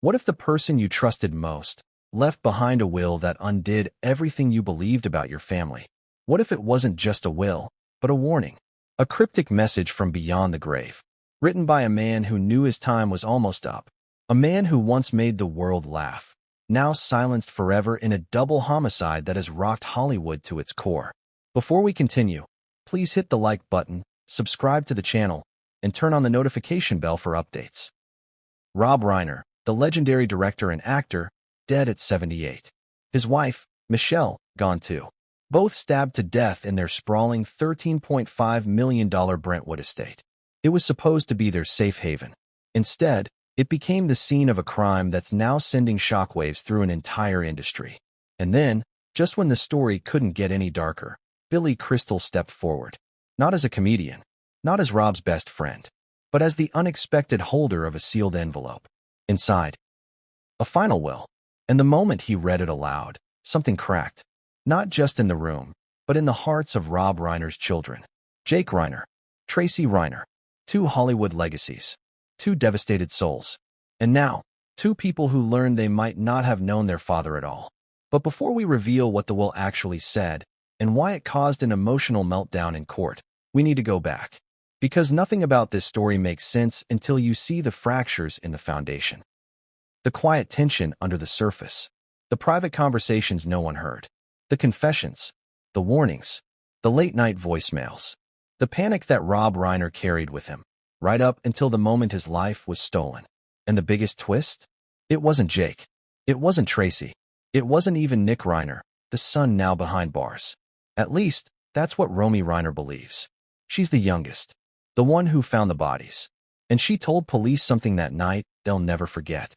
What if the person you trusted most left behind a will that undid everything you believed about your family? What if it wasn't just a will, but a warning? A cryptic message from beyond the grave, written by a man who knew his time was almost up. A man who once made the world laugh, now silenced forever in a double homicide that has rocked Hollywood to its core. Before we continue, please hit the like button, subscribe to the channel, and turn on the notification bell for updates. Rob Reiner, the legendary director and actor, dead at 78. His wife, Michelle, gone too. Both stabbed to death in their sprawling $13.5 million Brentwood estate. It was supposed to be their safe haven. Instead, it became the scene of a crime that's now sending shockwaves through an entire industry. And then, just when the story couldn't get any darker, Billy Crystal stepped forward. Not as a comedian, not as Rob's best friend, but as the unexpected holder of a sealed envelope. Inside, a final will. And the moment he read it aloud, something cracked. Not just in the room, but in the hearts of Rob Reiner's children. Jake Reiner, Tracy Reiner. Two Hollywood legacies. Two devastated souls. And now, two people who learned they might not have known their father at all. But before we reveal what the will actually said, and why it caused an emotional meltdown in court, we need to go back. Because nothing about this story makes sense until you see the fractures in the foundation. The quiet tension under the surface. The private conversations no one heard. The confessions. The warnings. The late-night voicemails. The panic that Rob Reiner carried with him, right up until the moment his life was stolen. And the biggest twist? It wasn't Jake. It wasn't Tracy. It wasn't even Nick Reiner, the son now behind bars. At least, that's what Romy Reiner believes. She's the youngest. The one who found the bodies. And she told police something that night they'll never forget.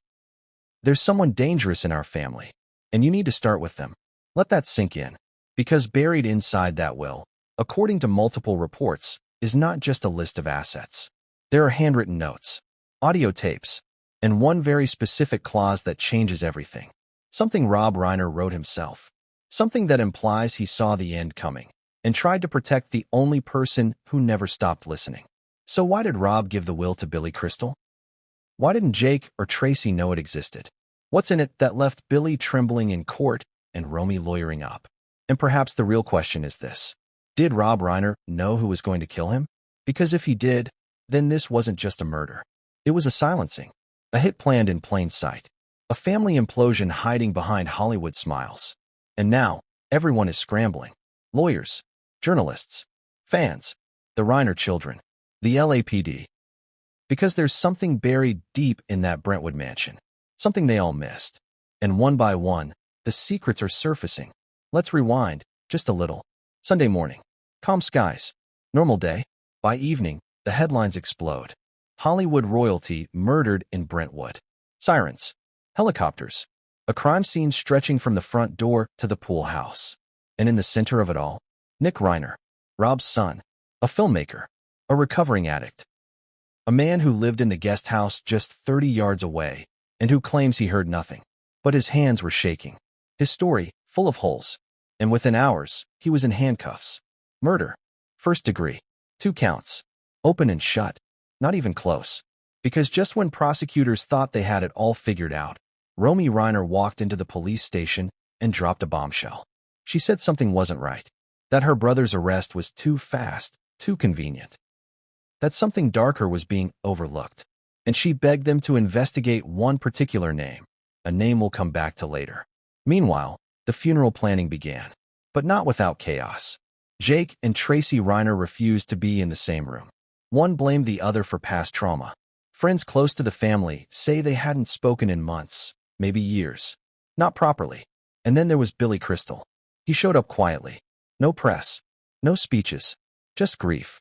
There's someone dangerous in our family, and you need to start with them. Let that sink in. Because buried inside that will, according to multiple reports, is not just a list of assets. There are handwritten notes, audio tapes, and one very specific clause that changes everything. Something Rob Reiner wrote himself. Something that implies he saw the end coming and tried to protect the only person who never stopped listening. So why did Rob give the will to Billy Crystal? Why didn't Jake or Tracy know it existed? What's in it that left Billy trembling in court and Romy lawyering up? And perhaps the real question is this. Did Rob Reiner know who was going to kill him? Because if he did, then this wasn't just a murder. It was a silencing. A hit planned in plain sight. A family implosion hiding behind Hollywood smiles. And now, everyone is scrambling. Lawyers, journalists, fans, the Reiner children, the LAPD. Because there's something buried deep in that Brentwood mansion. Something they all missed. And one by one, the secrets are surfacing. Let's rewind, just a little. Sunday morning. Calm skies. Normal day. By evening, the headlines explode. Hollywood royalty murdered in Brentwood. Sirens. Helicopters. A crime scene stretching from the front door to the pool house. And in the center of it all, Nick Reiner, Rob's son, a filmmaker, a recovering addict. A man who lived in the guest house just 30 yards away and who claims he heard nothing. But his hands were shaking. His story, full of holes. And within hours, he was in handcuffs. Murder. First degree. 2 counts. Open and shut. Not even close. Because just when prosecutors thought they had it all figured out, Romy Reiner walked into the police station and dropped a bombshell. She said something wasn't right. That her brother's arrest was too fast, too convenient. That something darker was being overlooked. And she begged them to investigate one particular name, a name we'll come back to later. Meanwhile, the funeral planning began, but not without chaos. Jake and Tracy Reiner refused to be in the same room. One blamed the other for past trauma. Friends close to the family say they hadn't spoken in months, maybe years. Not properly. And then there was Billy Crystal. He showed up quietly. No press. No speeches. Just grief.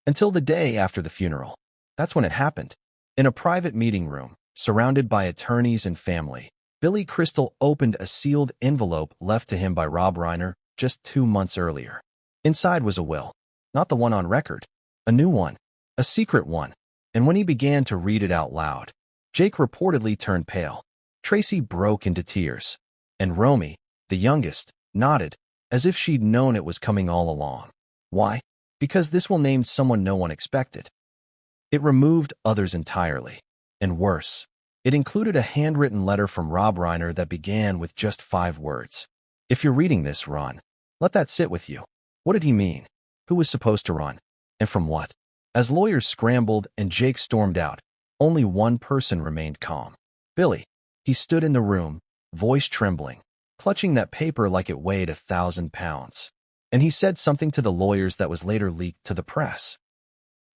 Until the day after the funeral. That's when it happened. In a private meeting room, surrounded by attorneys and family, Billy Crystal opened a sealed envelope left to him by Rob Reiner just 2 months earlier. Inside was a will. Not the one on record. A new one. A secret one. And when he began to read it out loud, Jake reportedly turned pale. Tracy broke into tears. And Romy, the youngest, nodded, as if she'd known it was coming all along. Why? Because this will named someone no one expected. It removed others entirely. And worse, It included a handwritten letter from Rob Reiner that began with just 5 words. If you're reading this, run. Let that sit with you. What did he mean? Who was supposed to run? And from what? As lawyers scrambled and Jake stormed out, only one person remained calm. Billy. He stood in the room, voice trembling, clutching that paper like it weighed 1,000 pounds. And he said something to the lawyers that was later leaked to the press.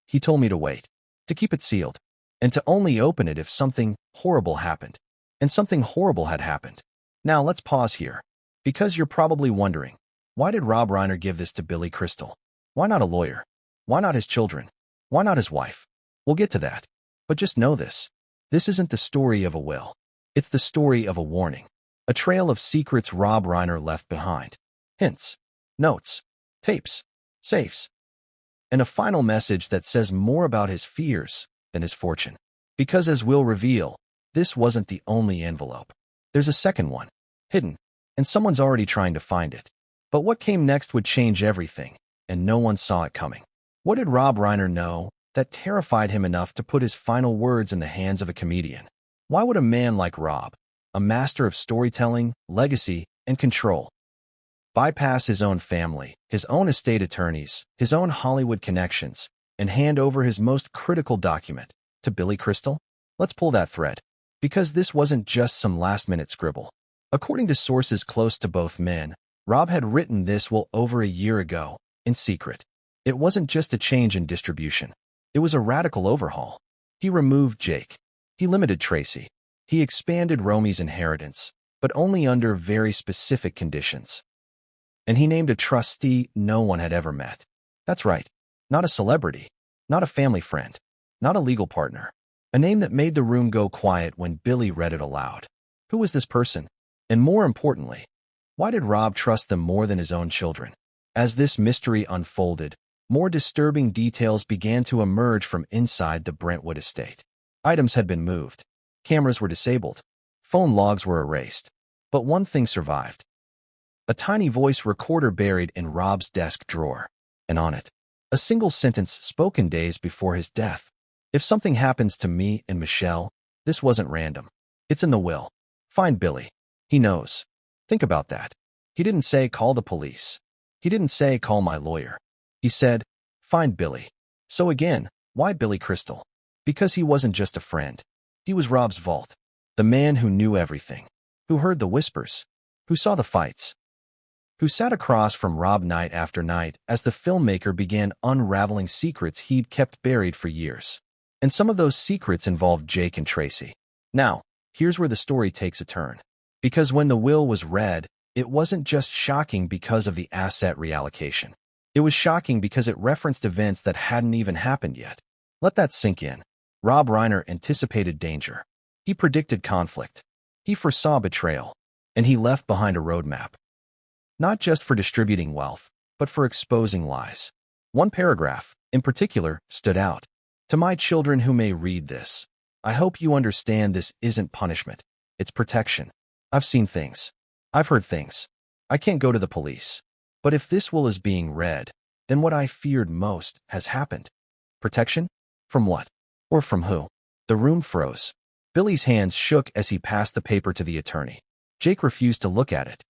He told me to wait, to keep it sealed, and to only open it if something horrible happened. And something horrible had happened. Now let's pause here, because you're probably wondering, why did Rob Reiner give this to Billy Crystal? Why not a lawyer? Why not his children? Why not his wife? We'll get to that. But just know this. This isn't the story of a will. It's the story of a warning. A trail of secrets Rob Reiner left behind. Hints, notes, tapes, safes, and a final message that says more about his fears than his fortune. Because as we'll reveal, this wasn't the only envelope. There's a second one, hidden, and someone's already trying to find it. But what came next would change everything, and no one saw it coming. What did Rob Reiner know that terrified him enough to put his final words in the hands of a comedian? Why would a man like Rob, a master of storytelling, legacy, and control, bypass his own family, his own estate attorneys, his own Hollywood connections, and hand over his most critical document to Billy Crystal? Let's pull that thread, because this wasn't just some last-minute scribble. According to sources close to both men, Rob had written this well over a year ago, in secret. It wasn't just a change in distribution. It was a radical overhaul. He removed Jake. He limited Tracy. He expanded Romy's inheritance, but only under very specific conditions. And he named a trustee no one had ever met. That's right. Not a celebrity. Not a family friend. Not a legal partner. A name that made the room go quiet when Billy read it aloud. Who was this person? And more importantly, why did Rob trust them more than his own children? As this mystery unfolded, more disturbing details began to emerge from inside the Brentwood estate. Items had been moved. Cameras were disabled. Phone logs were erased. But one thing survived. A tiny voice recorder buried in Rob's desk drawer. And on it, a single sentence spoken days before his death. If something happens to me and Michelle, this wasn't random. It's in the will. Find Billy. He knows. Think about that. He didn't say call the police. He didn't say call my lawyer. He said, find Billy. So again, why Billy Crystal? Because he wasn't just a friend. He was Rob's vault. The man who knew everything. Who heard the whispers. Who saw the fights. Who sat across from Rob night after night as the filmmaker began unraveling secrets he'd kept buried for years. And some of those secrets involved Jake and Tracy. Now, here's where the story takes a turn. Because when the will was read, it wasn't just shocking because of the asset reallocation. It was shocking because it referenced events that hadn't even happened yet. Let that sink in. Rob Reiner anticipated danger. He predicted conflict. He foresaw betrayal. And he left behind a roadmap. Not just for distributing wealth, but for exposing lies. One paragraph, in particular, stood out. To my children who may read this, I hope you understand this isn't punishment. It's protection. I've seen things. I've heard things. I can't go to the police. But if this will is being read, then what I feared most has happened. Protection? From what? Or from who? The room froze. Billy's hands shook as he passed the paper to the attorney. Jake refused to look at it.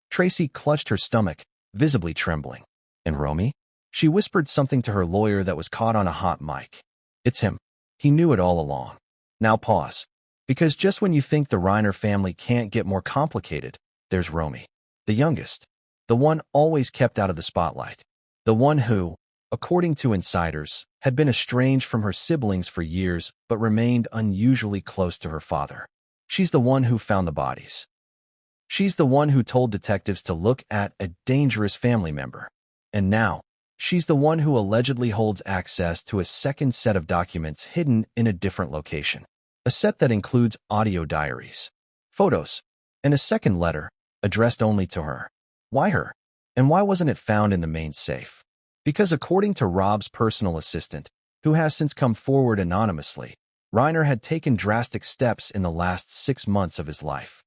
Tracy clutched her stomach, visibly trembling. And Romy? She whispered something to her lawyer that was caught on a hot mic. It's him. He knew it all along. Now pause. Because just when you think the Reiner family can't get more complicated, there's Romy. The youngest. The one always kept out of the spotlight. The one who, according to insiders, had been estranged from her siblings for years but remained unusually close to her father. She's the one who found the bodies. She's the one who told detectives to look at a dangerous family member. And now, she's the one who allegedly holds access to a second set of documents hidden in a different location. A set that includes audio diaries, photos, and a second letter addressed only to her. Why her? And why wasn't it found in the main safe? Because according to Rob's personal assistant, who has since come forward anonymously, Reiner had taken drastic steps in the last 6 months of his life.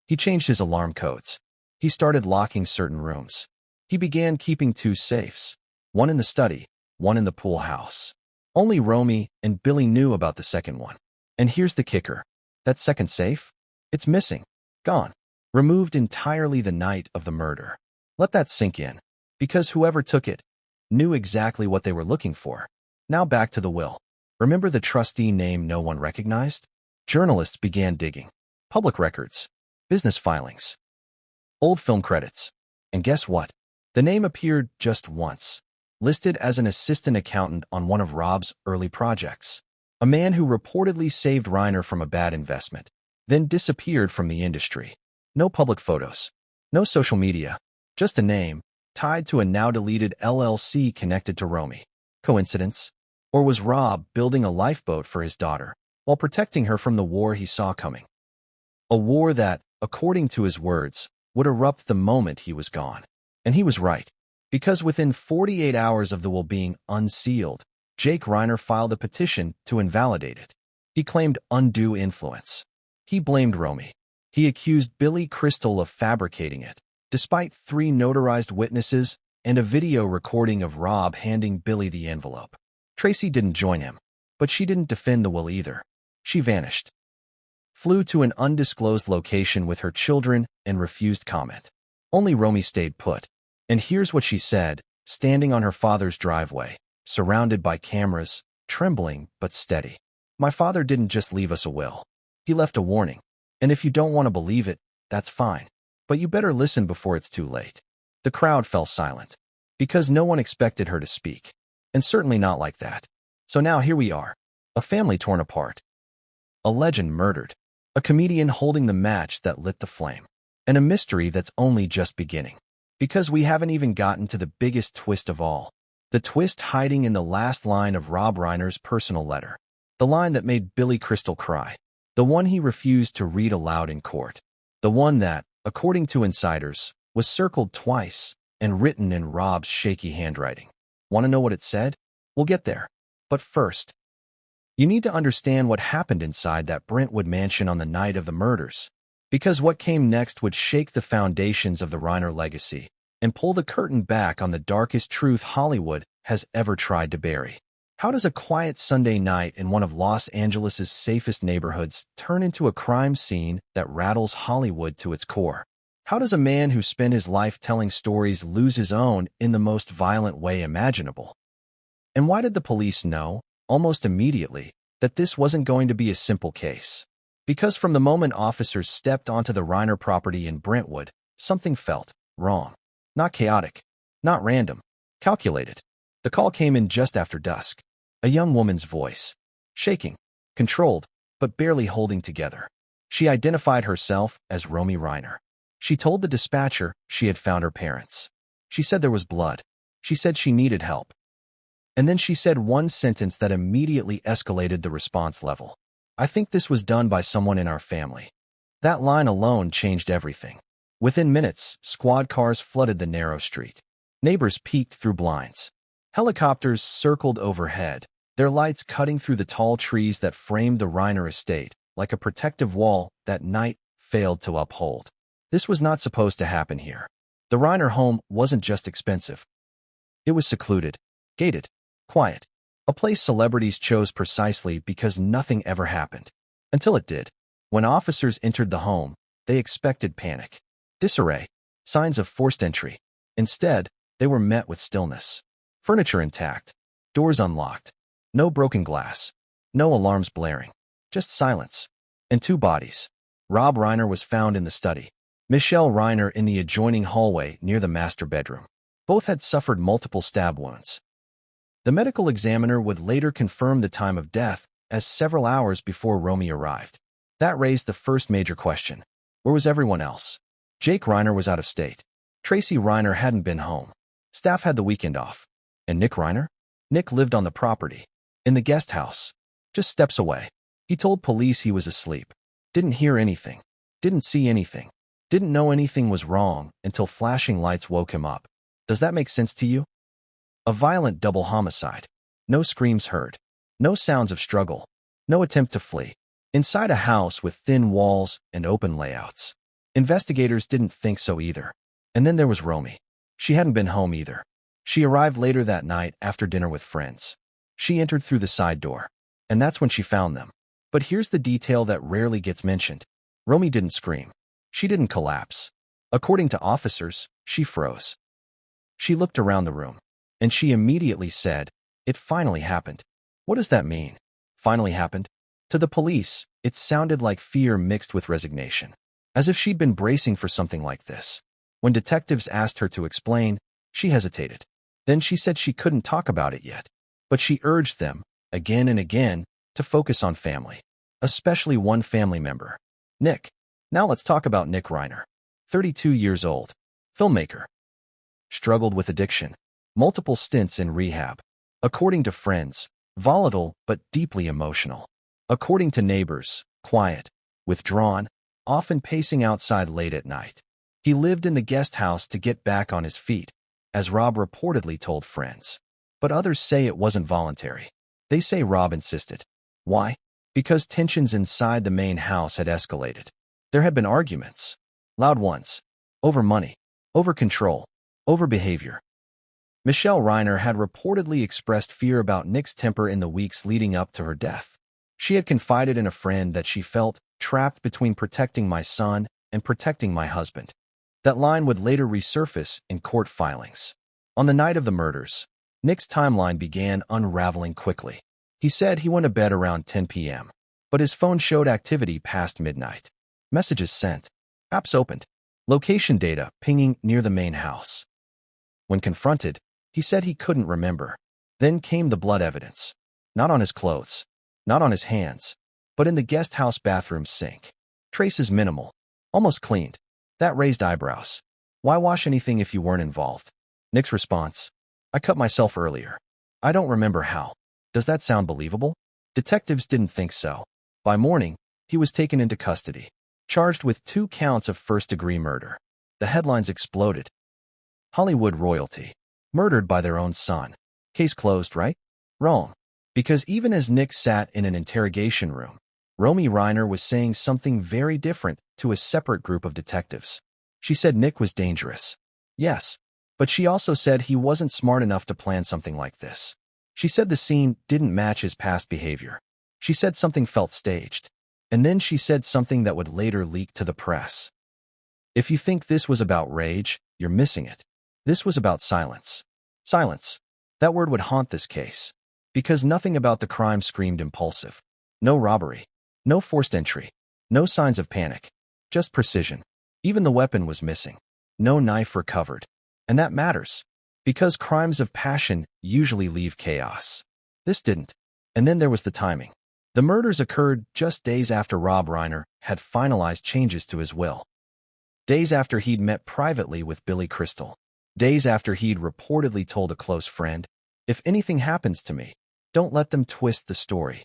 He changed his alarm codes. He started locking certain rooms. He began keeping 2 safes, one in the study, one in the pool house. Only Romy and Billy knew about the second one. And here's the kicker. That second safe? It's missing. Gone. Removed entirely the night of the murder. Let that sink in. Because whoever took it knew exactly what they were looking for. Now back to the will. Remember the trustee name no one recognized? Journalists began digging. Public records. Business filings. Old film credits. And guess what? The name appeared just once. Listed as an assistant accountant on one of Rob's early projects. A man who reportedly saved Reiner from a bad investment, then disappeared from the industry. No public photos. No social media. Just a name, tied to a now-deleted LLC connected to Romy. Coincidence? Or was Rob building a lifeboat for his daughter, while protecting her from the war he saw coming? A war that, according to his words, would erupt the moment he was gone. And he was right. Because within 48 hours of the will being unsealed, Jake Reiner filed a petition to invalidate it. He claimed undue influence. He blamed Romy. He accused Billy Crystal of fabricating it, despite 3 notarized witnesses and a video recording of Rob handing Billy the envelope. Tracy didn't join him, but she didn't defend the will either. She vanished. Flew to an undisclosed location with her children and refused comment. Only Romy stayed put. And here's what she said, standing on her father's driveway, surrounded by cameras, trembling but steady. My father didn't just leave us a will. He left a warning. And if you don't want to believe it, that's fine. But you better listen before it's too late. The crowd fell silent. Because no one expected her to speak. And certainly not like that. So now here we are. A family torn apart. A legend murdered. A comedian holding the match that lit the flame. And a mystery that's only just beginning. Because we haven't even gotten to the biggest twist of all. The twist hiding in the last line of Rob Reiner's personal letter. The line that made Billy Crystal cry. The one he refused to read aloud in court. The one that, according to insiders, was circled twice and written in Rob's shaky handwriting. Want to know what it said? We'll get there. But first, you need to understand what happened inside that Brentwood mansion on the night of the murders. Because what came next would shake the foundations of the Reiner legacy and pull the curtain back on the darkest truth Hollywood has ever tried to bury. How does a quiet Sunday night in one of Los Angeles' safest neighborhoods turn into a crime scene that rattles Hollywood to its core? How does a man who spent his life telling stories lose his own in the most violent way imaginable? And why did the police know, almost immediately, that this wasn't going to be a simple case? Because from the moment officers stepped onto the Reiner property in Brentwood, something felt wrong. Not chaotic, not random, calculated. The call came in just after dusk. A young woman's voice. Shaking, controlled, but barely holding together. She identified herself as Romy Reiner. She told the dispatcher she had found her parents. She said there was blood. She said she needed help. And then she said one sentence that immediately escalated the response level. I think this was done by someone in our family. That line alone changed everything. Within minutes, squad cars flooded the narrow street. Neighbors peeked through blinds. Helicopters circled overhead, their lights cutting through the tall trees that framed the Reiner estate, like a protective wall that night failed to uphold. This was not supposed to happen here. The Reiner home wasn't just expensive. It was secluded, gated, quiet. A place celebrities chose precisely because nothing ever happened. Until it did. When officers entered the home, they expected panic. Disarray. Signs of forced entry. Instead, they were met with stillness. Furniture intact. Doors unlocked. No broken glass. No alarms blaring. Just silence. And 2 bodies. Rob Reiner was found in the study. Michelle Reiner in the adjoining hallway near the master bedroom. Both had suffered multiple stab wounds. The medical examiner would later confirm the time of death as several hours before Romy arrived. That raised the first major question. Where was everyone else? Jake Reiner was out of state. Tracy Reiner hadn't been home. Staff had the weekend off. And Nick Reiner? Nick lived on the property. In the guest house. Just steps away. He told police he was asleep. Didn't hear anything. Didn't see anything. Didn't know anything was wrong until flashing lights woke him up. Does that make sense to you? A violent double homicide. No screams heard. No sounds of struggle. No attempt to flee. Inside a house with thin walls and open layouts. Investigators didn't think so either. And then there was Romy. She hadn't been home either. She arrived later that night after dinner with friends. She entered through the side door. And that's when she found them. But here's the detail that rarely gets mentioned. Romy didn't scream. She didn't collapse. According to officers, she froze. She looked around the room, and she immediately said, "It finally happened." What does that mean? Finally happened? To the police, it sounded like fear mixed with resignation, as if she'd been bracing for something like this. When detectives asked her to explain, she hesitated. Then she said she couldn't talk about it yet, but she urged them, again and again, to focus on family, especially one family member, Nick. Now let's talk about Nick Reiner, 32 years old, filmmaker. Struggled with addiction, multiple stints in rehab. According to friends, volatile but deeply emotional. According to neighbors, quiet, withdrawn, often pacing outside late at night. He lived in the guest house to get back on his feet, as Rob reportedly told friends. But others say it wasn't voluntary. They say Rob insisted. Why? Because tensions inside the main house had escalated. There had been arguments, loud ones, over money, over control, over behavior. Michelle Reiner had reportedly expressed fear about Nick's temper in the weeks leading up to her death. She had confided in a friend that she felt trapped between protecting my son and protecting my husband. That line would later resurface in court filings. On the night of the murders, Nick's timeline began unraveling quickly. He said he went to bed around 10 p.m., but his phone showed activity past midnight. Messages sent, apps opened, location data pinging near the main house. When confronted, he said he couldn't remember. Then came the blood evidence. Not on his clothes, not on his hands, but in the guest house bathroom sink. Traces minimal, almost cleaned. That raised eyebrows. Why wash anything if you weren't involved? Nick's response: I cut myself earlier. I don't remember how. Does that sound believable? Detectives didn't think so. By morning, he was taken into custody, charged with 2 counts of first-degree murder. The headlines exploded. Hollywood royalty, murdered by their own son. Case closed, right? Wrong. Because even as Nick sat in an interrogation room, Romy Reiner was saying something very different to a separate group of detectives. She said Nick was dangerous. Yes, but she also said he wasn't smart enough to plan something like this. She said the scene didn't match his past behavior. She said something felt staged. And then she said something that would later leak to the press. If you think this was about rage, you're missing it. This was about silence. Silence. That word would haunt this case. Because nothing about the crime screamed impulsive. No robbery. No forced entry. No signs of panic. Just precision. Even the weapon was missing. No knife recovered. And that matters. Because crimes of passion usually leave chaos. This didn't. And then there was the timing. The murders occurred just days after Rob Reiner had finalized changes to his will. Days after he'd met privately with Billy Crystal. Days after he'd reportedly told a close friend, "If anything happens to me, don't let them twist the story."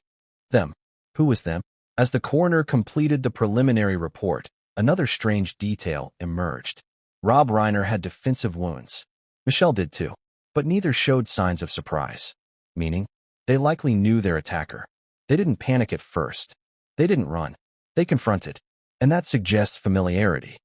Them. Who was them? As the coroner completed the preliminary report, another strange detail emerged. Rob Reiner had defensive wounds. Michelle did too. But neither showed signs of surprise. Meaning, they likely knew their attacker. They didn't panic at first. They didn't run. They confronted. And that suggests familiarity.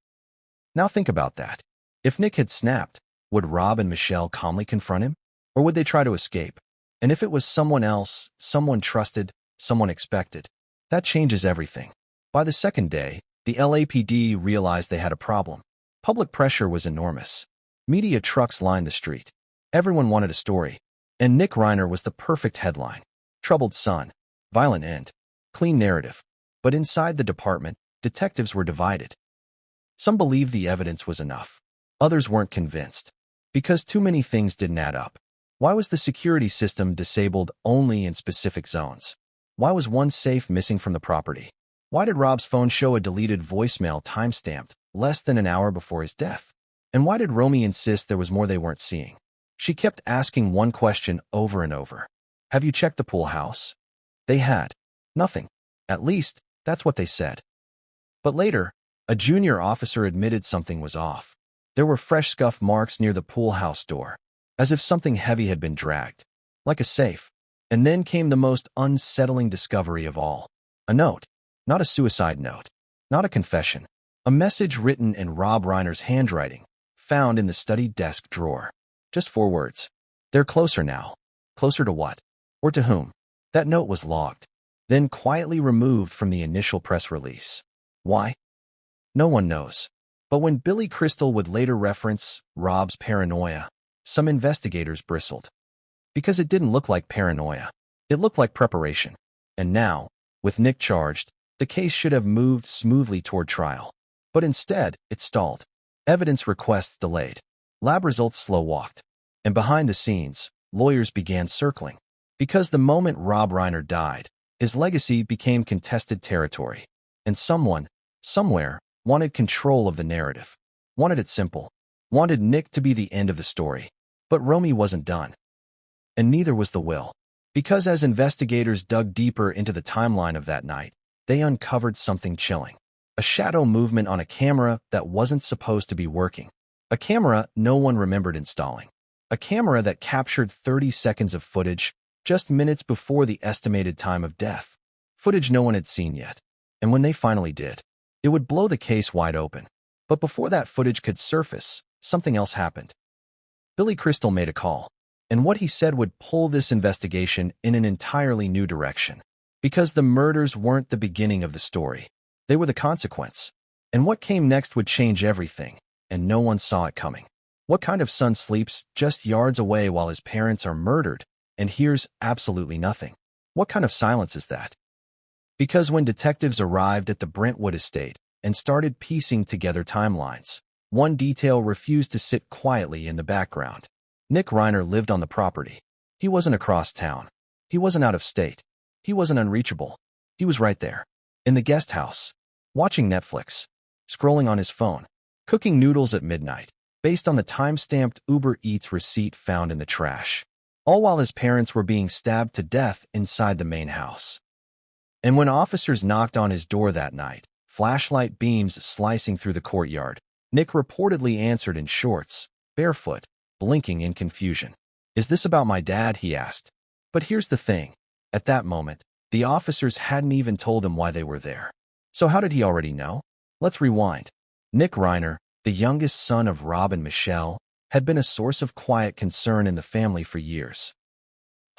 Now think about that. If Nick had snapped, would Rob and Michelle calmly confront him? Or would they try to escape? And if it was someone else, someone trusted, someone expected, that changes everything. By the second day, the LAPD realized they had a problem. Public pressure was enormous. Media trucks lined the street. Everyone wanted a story. And Nick Reiner was the perfect headline. Troubled son. Violent end. Clean narrative. But inside the department, detectives were divided. Some believed the evidence was enough. Others weren't convinced. Because too many things didn't add up. Why was the security system disabled only in specific zones? Why was one safe missing from the property? Why did Rob's phone show a deleted voicemail timestamped less than an hour before his death? And why did Romy insist there was more they weren't seeing? She kept asking one question over and over. Have you checked the pool house? They had. Nothing. At least, that's what they said. But later, a junior officer admitted something was off. There were fresh scuff marks near the pool house door, as if something heavy had been dragged, like a safe. And then came the most unsettling discovery of all. A note. Not a suicide note. Not a confession. A message written in Rob Reiner's handwriting, found in the study desk drawer. Just 4 words. They're closer now. Closer to what? Or to whom? That note was logged. then quietly removed from the initial press release. Why? No one knows. But when Billy Crystal would later reference Rob's paranoia, some investigators bristled. Because it didn't look like paranoia. It looked like preparation. And now, with Nick charged, the case should have moved smoothly toward trial. But instead, it stalled. Evidence requests delayed. Lab results slow-walked. And behind the scenes, lawyers began circling. Because the moment Rob Reiner died, his legacy became contested territory. And someone, somewhere, wanted control of the narrative. Wanted it simple. Wanted Nick to be the end of the story. But Romy wasn't done. And neither was the will. Because as investigators dug deeper into the timeline of that night, they uncovered something chilling. A shadow movement on a camera that wasn't supposed to be working. A camera no one remembered installing. A camera that captured 30 seconds of footage just minutes before the estimated time of death. Footage no one had seen yet. And when they finally did, it would blow the case wide open. But before that footage could surface, something else happened. Billy Crystal made a call. And what he said would pull this investigation in an entirely new direction. Because the murders weren't the beginning of the story. They were the consequence. And what came next would change everything, and no one saw it coming. What kind of son sleeps just yards away while his parents are murdered and hears absolutely nothing? What kind of silence is that? Because when detectives arrived at the Brentwood estate and started piecing together timelines, one detail refused to sit quietly in the background. Nick Reiner lived on the property. He wasn't across town. He wasn't out of state. He wasn't unreachable. He was right there, in the guest house, watching Netflix, scrolling on his phone, cooking noodles at midnight, based on the time-stamped Uber Eats receipt found in the trash, all while his parents were being stabbed to death inside the main house. And when officers knocked on his door that night, flashlight beams slicing through the courtyard, Nick reportedly answered in shorts, barefoot, blinking in confusion. "Is this about my dad?" he asked. But here's the thing. At that moment, the officers hadn't even told him why they were there. So how did he already know? Let's rewind. Nick Reiner, the youngest son of Rob and Michelle, had been a source of quiet concern in the family for years.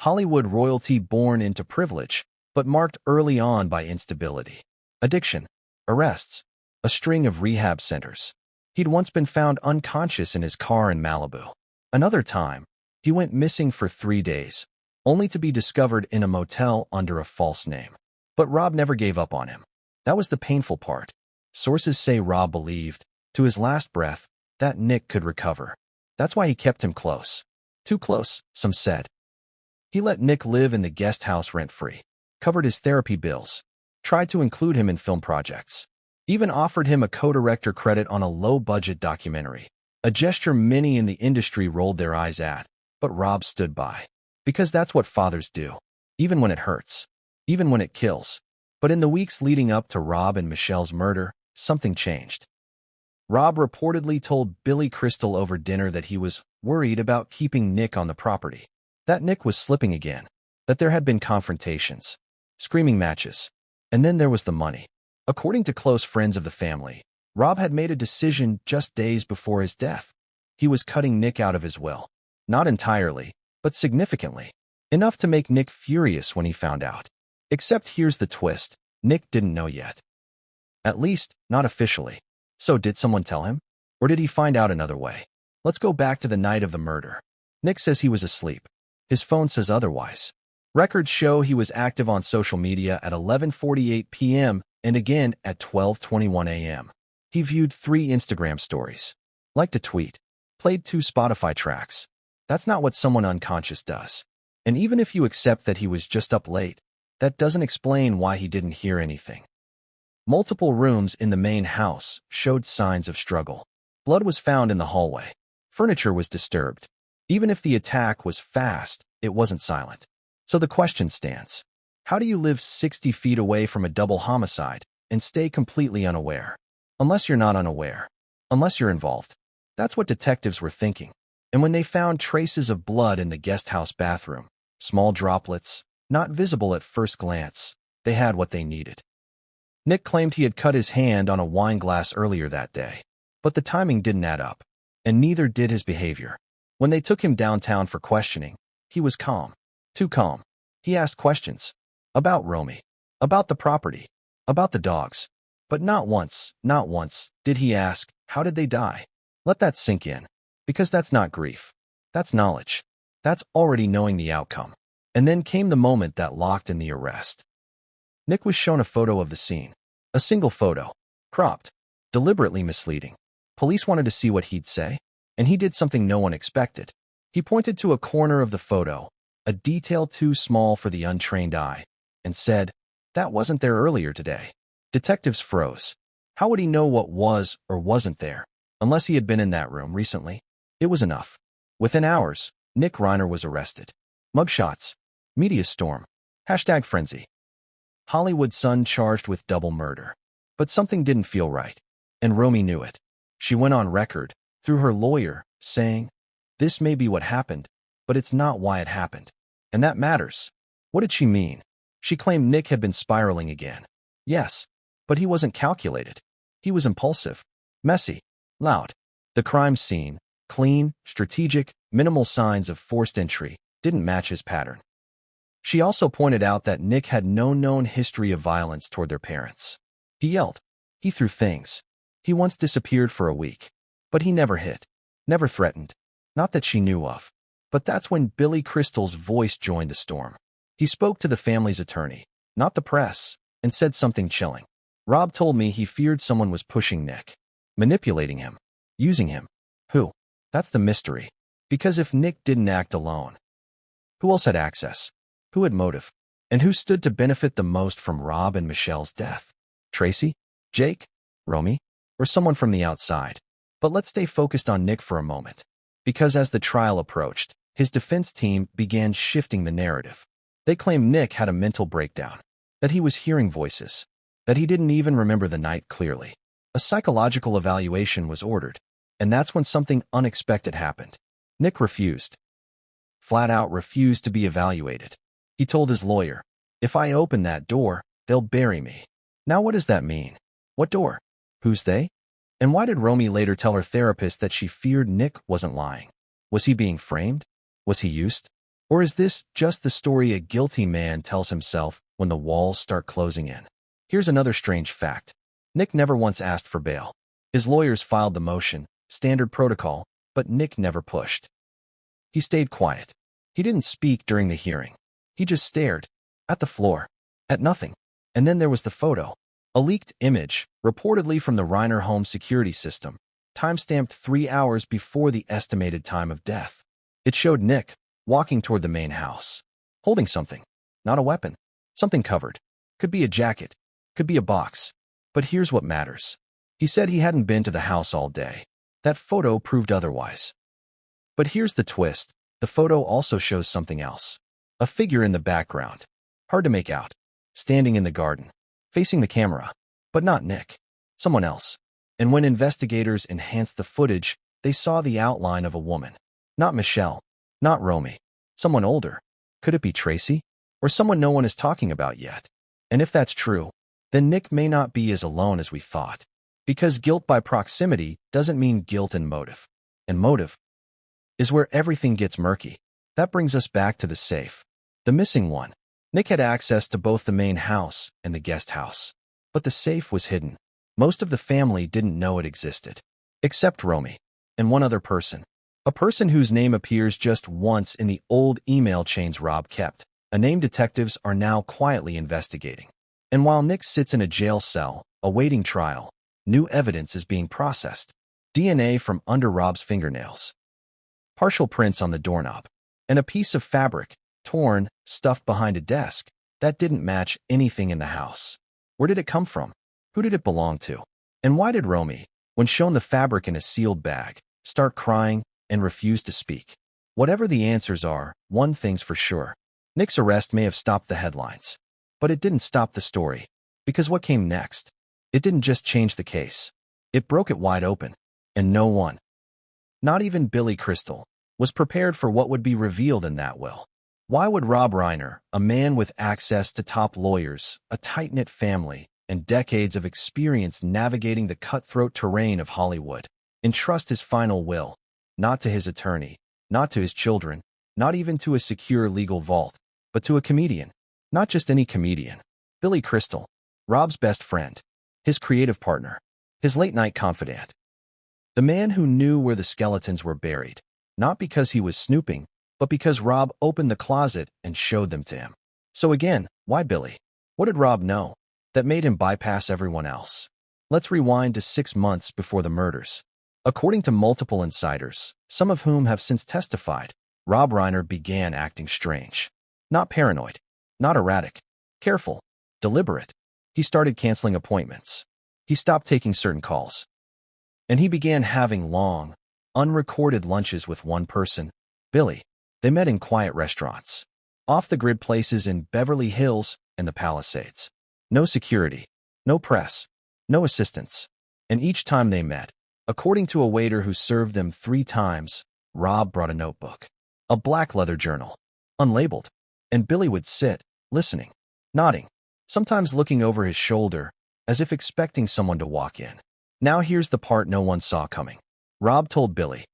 Hollywood royalty born into privilege, but marked early on by instability, addiction, arrests, a string of rehab centers. He'd once been found unconscious in his car in Malibu. Another time, he went missing for 3 days, only to be discovered in a motel under a false name. But Rob never gave up on him. That was the painful part. Sources say Rob believed, to his last breath, that Nick could recover. That's why he kept him close. Too close, some said. He let Nick live in the guest house rent-free, covered his therapy bills, tried to include him in film projects, even offered him a co-director credit on a low-budget documentary, a gesture many in the industry rolled their eyes at, but Rob stood by. Because that's what fathers do, even when it hurts, even when it kills. But in the weeks leading up to Rob and Michelle's murder, something changed. Rob reportedly told Billy Crystal over dinner that he was worried about keeping Nick on the property, that Nick was slipping again, that there had been confrontations, screaming matches, and then there was the money. According to close friends of the family, Rob had made a decision just days before his death. He was cutting Nick out of his will. Not entirely, but significantly. Enough to make Nick furious when he found out. Except here's the twist. Nick didn't know yet. At least, not officially. So did someone tell him? Or did he find out another way? Let's go back to the night of the murder. Nick says he was asleep. His phone says otherwise. Records show he was active on social media at 11:48 p.m. and again at 12:21 a.m. He viewed 3 Instagram stories, liked a tweet, played 2 Spotify tracks. That's not what someone unconscious does. And even if you accept that he was just up late, that doesn't explain why he didn't hear anything. Multiple rooms in the main house showed signs of struggle. Blood was found in the hallway. Furniture was disturbed. Even if the attack was fast, it wasn't silent. So the question stands. How do you live 60 feet away from a double homicide and stay completely unaware? Unless you're not unaware. Unless you're involved. That's what detectives were thinking. And when they found traces of blood in the guest house bathroom, small droplets, not visible at first glance, they had what they needed. Nick claimed he had cut his hand on a wine glass earlier that day, but the timing didn't add up, and neither did his behavior. When they took him downtown for questioning, he was calm. Too calm. He asked questions. About Romy. about the property, about the dogs. But not once, did he ask, how did they die? Let that sink in. Because that's not grief. That's knowledge. That's already knowing the outcome. And then came the moment that locked in the arrest. Nick was shown a photo of the scene. A single photo. Cropped. Deliberately misleading. Police wanted to see what he'd say, and he did something no one expected. He pointed to a corner of the photo, a detail too small for the untrained eye, and said, "That wasn't there earlier today." Detectives froze. How would he know what was or wasn't there, unless he had been in that room recently? It was enough. Within hours, Nick Reiner was arrested. Mugshots. Media storm. #frenzy. Hollywood Sun charged with double murder. But something didn't feel right, and Romy knew it. She went on record, through her lawyer, saying, "This may be what happened, but it's not why it happened. And that matters." What did she mean? She claimed Nick had been spiraling again. Yes, but he wasn't calculated. He was impulsive, messy, loud. The crime scene, clean, strategic, minimal signs of forced entry, didn't match his pattern. She also pointed out that Nick had no known history of violence toward their parents. He yelled. He threw things. He once disappeared for a week. But he never hit. Never threatened. Not that she knew of. But that's when Billy Crystal's voice joined the storm. He spoke to the family's attorney, not the press, and said something chilling. "Rob told me he feared someone was pushing Nick. Manipulating him. Using him. Who? That's the mystery. Because if Nick didn't act alone, who else had access? Who had motive? And who stood to benefit the most from Rob and Michelle's death? Tracy? Jake? Romy? Or someone from the outside? But let's stay focused on Nick for a moment. Because as the trial approached, his defense team began shifting the narrative. They claimed Nick had a mental breakdown, that he was hearing voices, that he didn't even remember the night clearly. A psychological evaluation was ordered, and that's when something unexpected happened. Nick refused. Flat out refused to be evaluated. He told his lawyer, "If I open that door, they'll bury me." Now what does that mean? What door? Who's they? And why did Romy later tell her therapist that she feared Nick wasn't lying? Was he being framed? Was he used? Or is this just the story a guilty man tells himself when the walls start closing in? Here's another strange fact. Nick never once asked for bail. His lawyers filed the motion, standard protocol, but Nick never pushed. He stayed quiet. He didn't speak during the hearing. He just stared. At the floor. At nothing. And then there was the photo. A leaked image, reportedly from the Reiner home security system, timestamped 3 hours before the estimated time of death. It showed Nick walking toward the main house, holding something. Not a weapon. Something covered. Could be a jacket. Could be a box. But here's what matters. He said he hadn't been to the house all day. That photo proved otherwise. But here's the twist. The photo also shows something else. A figure in the background. Hard to make out. Standing in the garden. Facing the camera. But not Nick. Someone else. And when investigators enhanced the footage, they saw the outline of a woman. Not Michelle. Not Romy. Someone older. Could it be Tracy? Or someone no one is talking about yet? And if that's true, then Nick may not be as alone as we thought. Because guilt by proximity doesn't mean guilt and motive. And motive is where everything gets murky. That brings us back to the safe. The missing one. Nick had access to both the main house and the guest house. But the safe was hidden. Most of the family didn't know it existed. Except Romy. And one other person. A person whose name appears just once in the old email chains Rob kept. A name detectives are now quietly investigating. And while Nick sits in a jail cell, awaiting trial, new evidence is being processed. DNA from under Rob's fingernails. Partial prints on the doorknob. And a piece of fabric, torn, stuffed behind a desk, that didn't match anything in the house. Where did it come from? Who did it belong to? And why did Romy, when shown the fabric in a sealed bag, start crying and refuse to speak? Whatever the answers are, one thing's for sure. Nick's arrest may have stopped the headlines. But it didn't stop the story. Because what came next? It didn't just change the case. It broke it wide open. And no one, not even Billy Crystal, was prepared for what would be revealed in that will. Why would Rob Reiner, a man with access to top lawyers, a tight-knit family, and decades of experience navigating the cutthroat terrain of Hollywood, entrust his final will, not to his attorney, not to his children, not even to a secure legal vault, but to a comedian? Not just any comedian, Billy Crystal, Rob's best friend, his creative partner, his late-night confidant. The man who knew where the skeletons were buried, not because he was snooping, but because Rob opened the closet and showed them to him. So again, why Billy? What did Rob know that made him bypass everyone else? Let's rewind to 6 months before the murders. According to multiple insiders, some of whom have since testified, Rob Reiner began acting strange. Not paranoid, not erratic, careful, deliberate. He started canceling appointments. He stopped taking certain calls. And he began having long, unrecorded lunches with one person, Billy. They met in quiet restaurants, off-the-grid places in Beverly Hills and the Palisades. No security, no press, no assistants. And each time they met, according to a waiter who served them 3 times, Rob brought a notebook, a black leather journal, unlabeled, and Billy would sit, listening, nodding, sometimes looking over his shoulder, as if expecting someone to walk in. Now here's the part no one saw coming. Rob told Billy,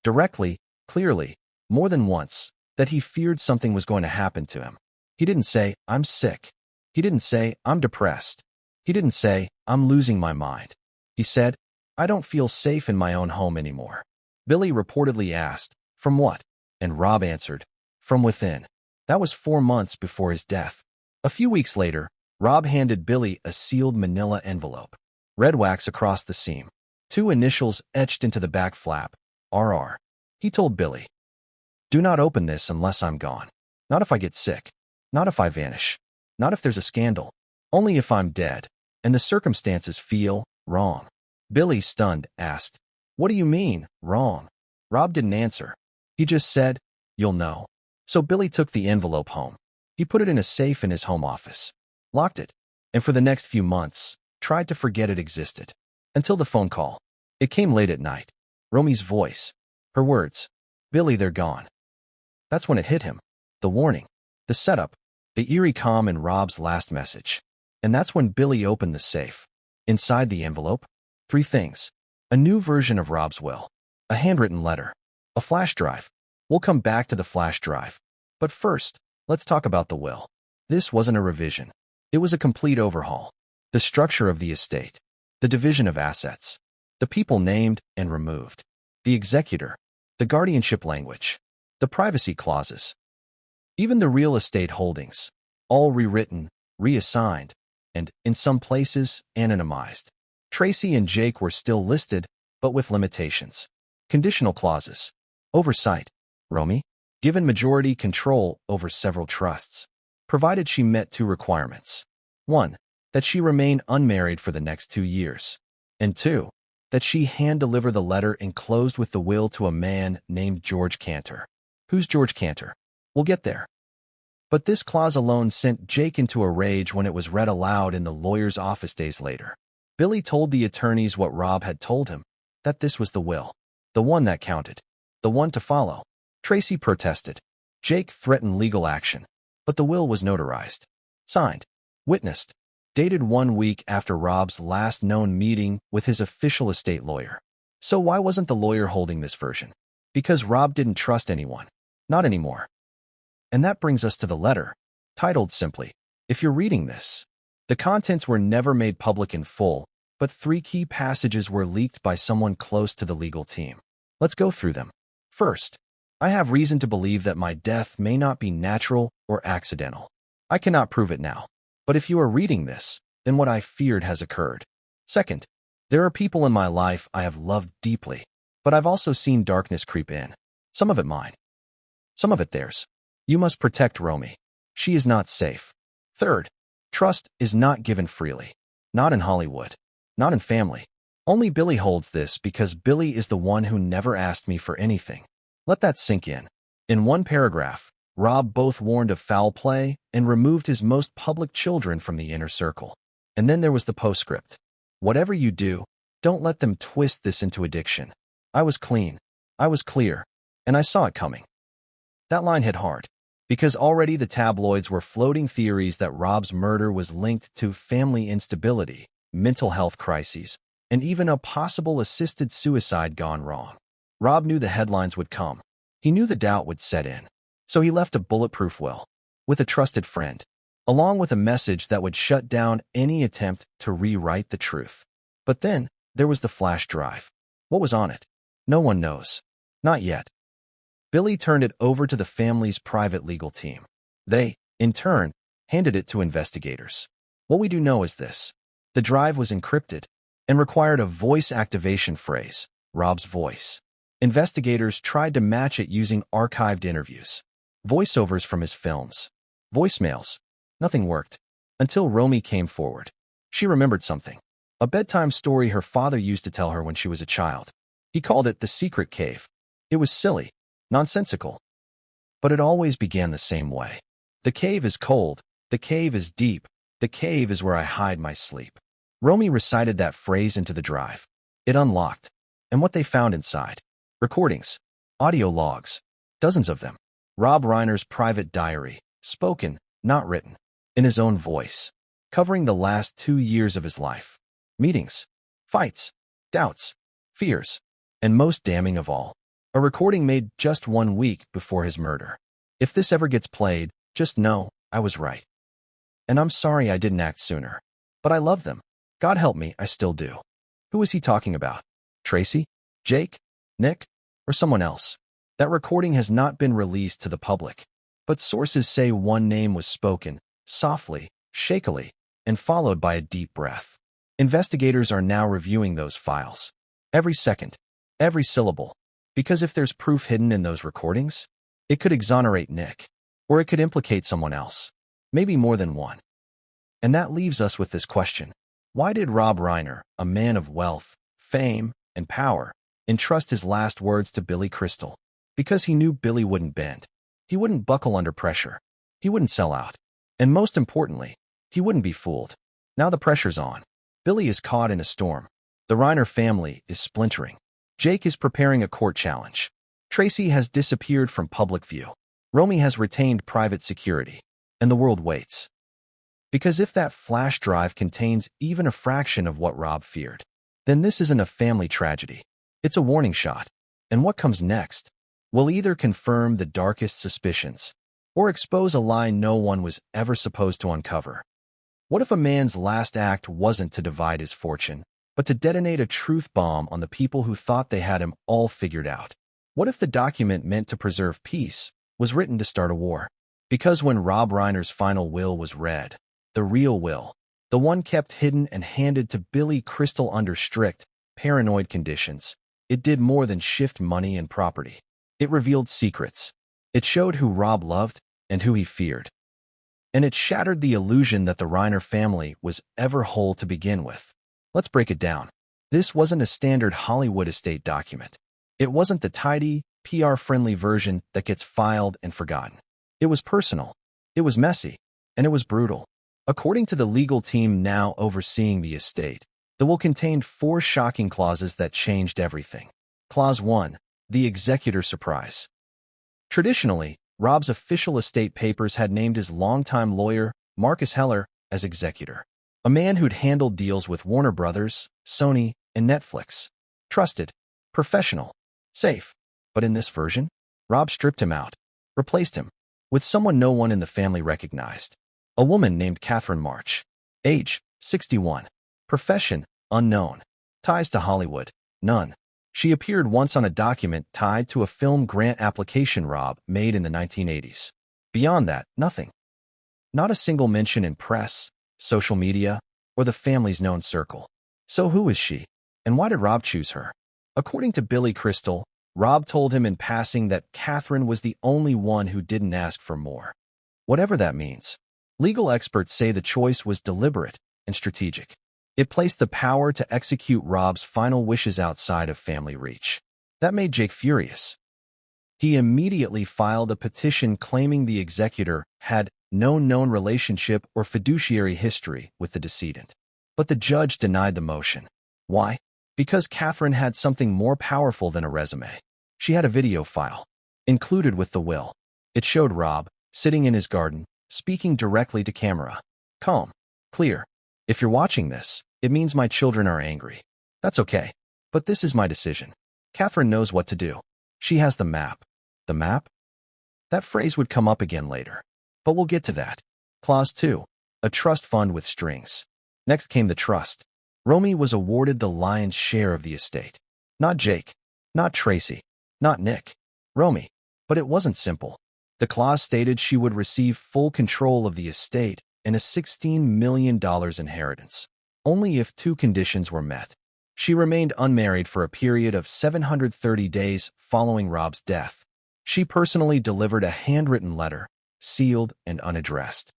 directly, clearly, more than once, that he feared something was going to happen to him. He didn't say, "I'm sick." He didn't say, "I'm depressed." He didn't say, "I'm losing my mind." He said, "I don't feel safe in my own home anymore." Billy reportedly asked, "From what?" And Rob answered, "From within." That was 4 months before his death. A few weeks later, Rob handed Billy a sealed manila envelope, red wax across the seam, 2 initials etched into the back flap, RR. He told Billy, "Do not open this unless I'm gone. Not if I get sick. Not if I vanish. Not if there's a scandal. Only if I'm dead, and the circumstances feel wrong." Billy, stunned, asked, "What do you mean, wrong?" Rob didn't answer. He just said, "You'll know." So Billy took the envelope home. He put it in a safe in his home office, locked it, and for the next few months, tried to forget it existed. Until the phone call. It came late at night. Romy's voice. Her words. "Billy, they're gone." That's when it hit him. The warning. The setup. The eerie calm in Rob's last message. And that's when Billy opened the safe. Inside the envelope, 3 things. A new version of Rob's will. A handwritten letter. A flash drive. We'll come back to the flash drive. But first, let's talk about the will. This wasn't a revision. It was a complete overhaul. The structure of the estate. The division of assets. The people named and removed. The executor. The guardianship language. The privacy clauses. Even the real estate holdings. All rewritten, reassigned, and, in some places, anonymized. Tracy and Jake were still listed, but with limitations. Conditional clauses. Oversight. Romy, given majority control over several trusts, provided she met 2 requirements. 1, that she remain unmarried for the next 2 years. And 2, that she hand-deliver the letter enclosed with the will to a man named George Cantor. Who's George Cantor? We'll get there. But this clause alone sent Jake into a rage when it was read aloud in the lawyer's office days later. Billy told the attorneys what Rob had told him, that this was the will. The one that counted. The one to follow. Tracy protested. Jake threatened legal action. But the will was notarized. Signed. Witnessed. Dated 1 week after Rob's last known meeting with his official estate lawyer. So why wasn't the lawyer holding this version? Because Rob didn't trust anyone. Not anymore. And that brings us to the letter, titled simply, "If you're reading this." The contents were never made public in full, but 3 key passages were leaked by someone close to the legal team. Let's go through them. First, "I have reason to believe that my death may not be natural or accidental. I cannot prove it now. But if you are reading this, then what I feared has occurred." Second, "There are people in my life I have loved deeply, but I've also seen darkness creep in. Some of it mine. Some of it theirs. You must protect Romy. She is not safe." Third, "Trust is not given freely. Not in Hollywood. Not in family. Only Billy holds this because Billy is the one who never asked me for anything." Let that sink in. In 1 paragraph, Rob both warned of foul play and removed his most public children from the inner circle. And then there was the postscript. "Whatever you do, don't let them twist this into addiction. I was clean. I was clear. And I saw it coming." That line hit hard. Because already the tabloids were floating theories that Rob's murder was linked to family instability, mental health crises, and even a possible assisted suicide gone wrong. Rob knew the headlines would come. He knew the doubt would set in. So he left a bulletproof will. With a trusted friend. along with a message that would shut down any attempt to rewrite the truth. But then, there was the flash drive. What was on it? No one knows. Not yet. Billy turned it over to the family's private legal team. They, in turn, handed it to investigators. What we do know is this. The drive was encrypted and required a voice activation phrase, Rob's voice. Investigators tried to match it using archived interviews, voiceovers from his films, voicemails. Nothing worked. Until Romy came forward. She remembered something. A bedtime story her father used to tell her when she was a child. He called it the secret cave. It was silly, nonsensical. But it always began the same way. The cave is cold. The cave is deep. The cave is where I hide my sleep. Romy recited that phrase into the drive. It unlocked. And what they found inside? Recordings. Audio logs. Dozens of them. Rob Reiner's private diary. Spoken, not written. In his own voice. Covering the last 2 years of his life. Meetings. Fights. Doubts. Fears. And most damning of all, a recording made just 1 week before his murder. If this ever gets played, just know I was right. And I'm sorry I didn't act sooner. But I love them. God help me, I still do. Who was he talking about? Tracy? Jake? Nick? Or someone else? That recording has not been released to the public. But sources say one name was spoken, softly, shakily, and followed by a deep breath. Investigators are now reviewing those files. Every second. Every syllable. Because if there's proof hidden in those recordings, it could exonerate Nick. Or it could implicate someone else. Maybe more than one. And that leaves us with this question. Why did Rob Reiner, a man of wealth, fame, and power, entrust his last words to Billy Crystal? Because he knew Billy wouldn't bend. He wouldn't buckle under pressure. He wouldn't sell out. And most importantly, he wouldn't be fooled. Now the pressure's on. Billy is caught in a storm. The Reiner family is splintering. Jake is preparing a court challenge. Tracy has disappeared from public view. Romy has retained private security. And the world waits. Because if that flash drive contains even a fraction of what Rob feared, then this isn't a family tragedy. It's a warning shot. And what comes next will either confirm the darkest suspicions or expose a lie no one was ever supposed to uncover. What if a man's last act wasn't to divide his fortune, but to detonate a truth bomb on the people who thought they had him all figured out? What if the document meant to preserve peace was written to start a war? Because when Rob Reiner's final will was read, the real will, the one kept hidden and handed to Billy Crystal under strict, paranoid conditions, it did more than shift money and property. It revealed secrets. It showed who Rob loved and who he feared. And it shattered the illusion that the Reiner family was ever whole to begin with. Let's break it down. This wasn't a standard Hollywood estate document. It wasn't the tidy, PR-friendly version that gets filed and forgotten. It was personal. It was messy. And it was brutal. According to the legal team now overseeing the estate, the will contained 4 shocking clauses that changed everything. Clause 1. The executor surprise. Traditionally, Rob's official estate papers had named his longtime lawyer, Marcus Heller, as executor. A man who'd handled deals with Warner Brothers, Sony, and Netflix. Trusted. Professional. Safe. But in this version, Rob stripped him out. Replaced him with someone no one in the family recognized. A woman named Catherine March. Age, 61. Profession, unknown. Ties to Hollywood, none. She appeared once on a document tied to a film grant application Rob made in the 1980s. Beyond that, nothing. Not a single mention in press, social media, or the family's known circle. So who is she? And why did Rob choose her? According to Billy Crystal, Rob told him in passing that Catherine was the only one who didn't ask for more. Whatever that means. Legal experts say the choice was deliberate and strategic. It placed the power to execute Rob's final wishes outside of family reach. That made Jake furious. He immediately filed a petition claiming the executor had no known relationship or fiduciary history with the decedent. But the judge denied the motion. Why? Because Catherine had something more powerful than a resume. She had a video file, included with the will. It showed Rob, sitting in his garden, speaking directly to camera. Calm. Clear. If you're watching this, it means my children are angry. That's okay. But this is my decision. Catherine knows what to do. She has the map. The map? That phrase would come up again later. But we'll get to that. Clause 2. A trust fund with strings. Next came the trust. Romy was awarded the lion's share of the estate. Not Jake, not Tracy, not Nick. Romy. But it wasn't simple. The clause stated she would receive full control of the estate and a $16 million inheritance, only if two conditions were met. She remained unmarried for a period of 730 days following Rob's death. She personally delivered a handwritten letter, sealed and unaddressed,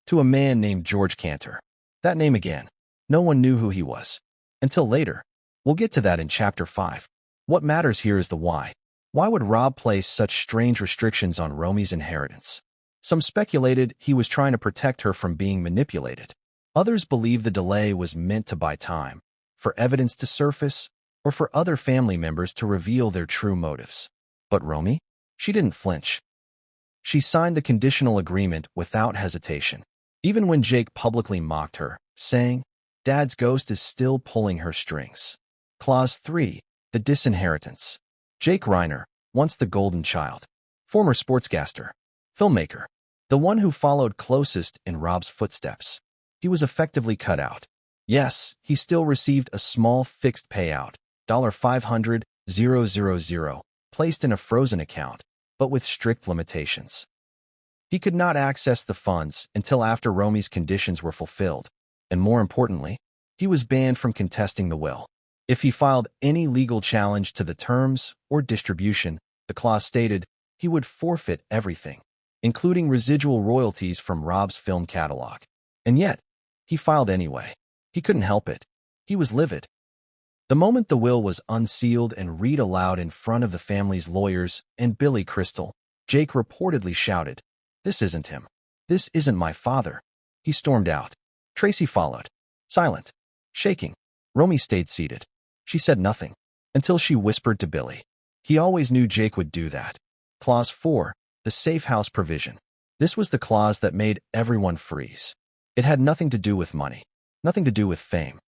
to a man named George Cantor. That name again. No one knew who he was. Until later. We'll get to that in Chapter 5. What matters here is the why. Why would Rob place such strange restrictions on Romy's inheritance? Some speculated he was trying to protect her from being manipulated. Others believed the delay was meant to buy time, for evidence to surface, or for other family members to reveal their true motives. But Romy? She didn't flinch. She signed the conditional agreement without hesitation, even when Jake publicly mocked her, saying, "Dad's ghost is still pulling her strings." Clause 3. The disinheritance. Jake Reiner, once the golden child, former sportscaster, filmmaker, the one who followed closest in Rob's footsteps. He was effectively cut out. Yes, he still received a small fixed payout, $500,000, placed in a frozen account, but with strict limitations. He could not access the funds until after Romy's conditions were fulfilled, and more importantly, he was banned from contesting the will. If he filed any legal challenge to the terms or distribution, the clause stated he would forfeit everything, including residual royalties from Rob's film catalog. And yet, he filed anyway. He couldn't help it. He was livid. The moment the will was unsealed and read aloud in front of the family's lawyers and Billy Crystal, Jake reportedly shouted, "This isn't him. This isn't my father." He stormed out. Tracy followed, silent, shaking. Romy stayed seated. She said nothing, until she whispered to Billy. He always knew Jake would do that. Clause 4. The safe house provision. This was the clause that made everyone freeze. It had nothing to do with money, nothing to do with fame.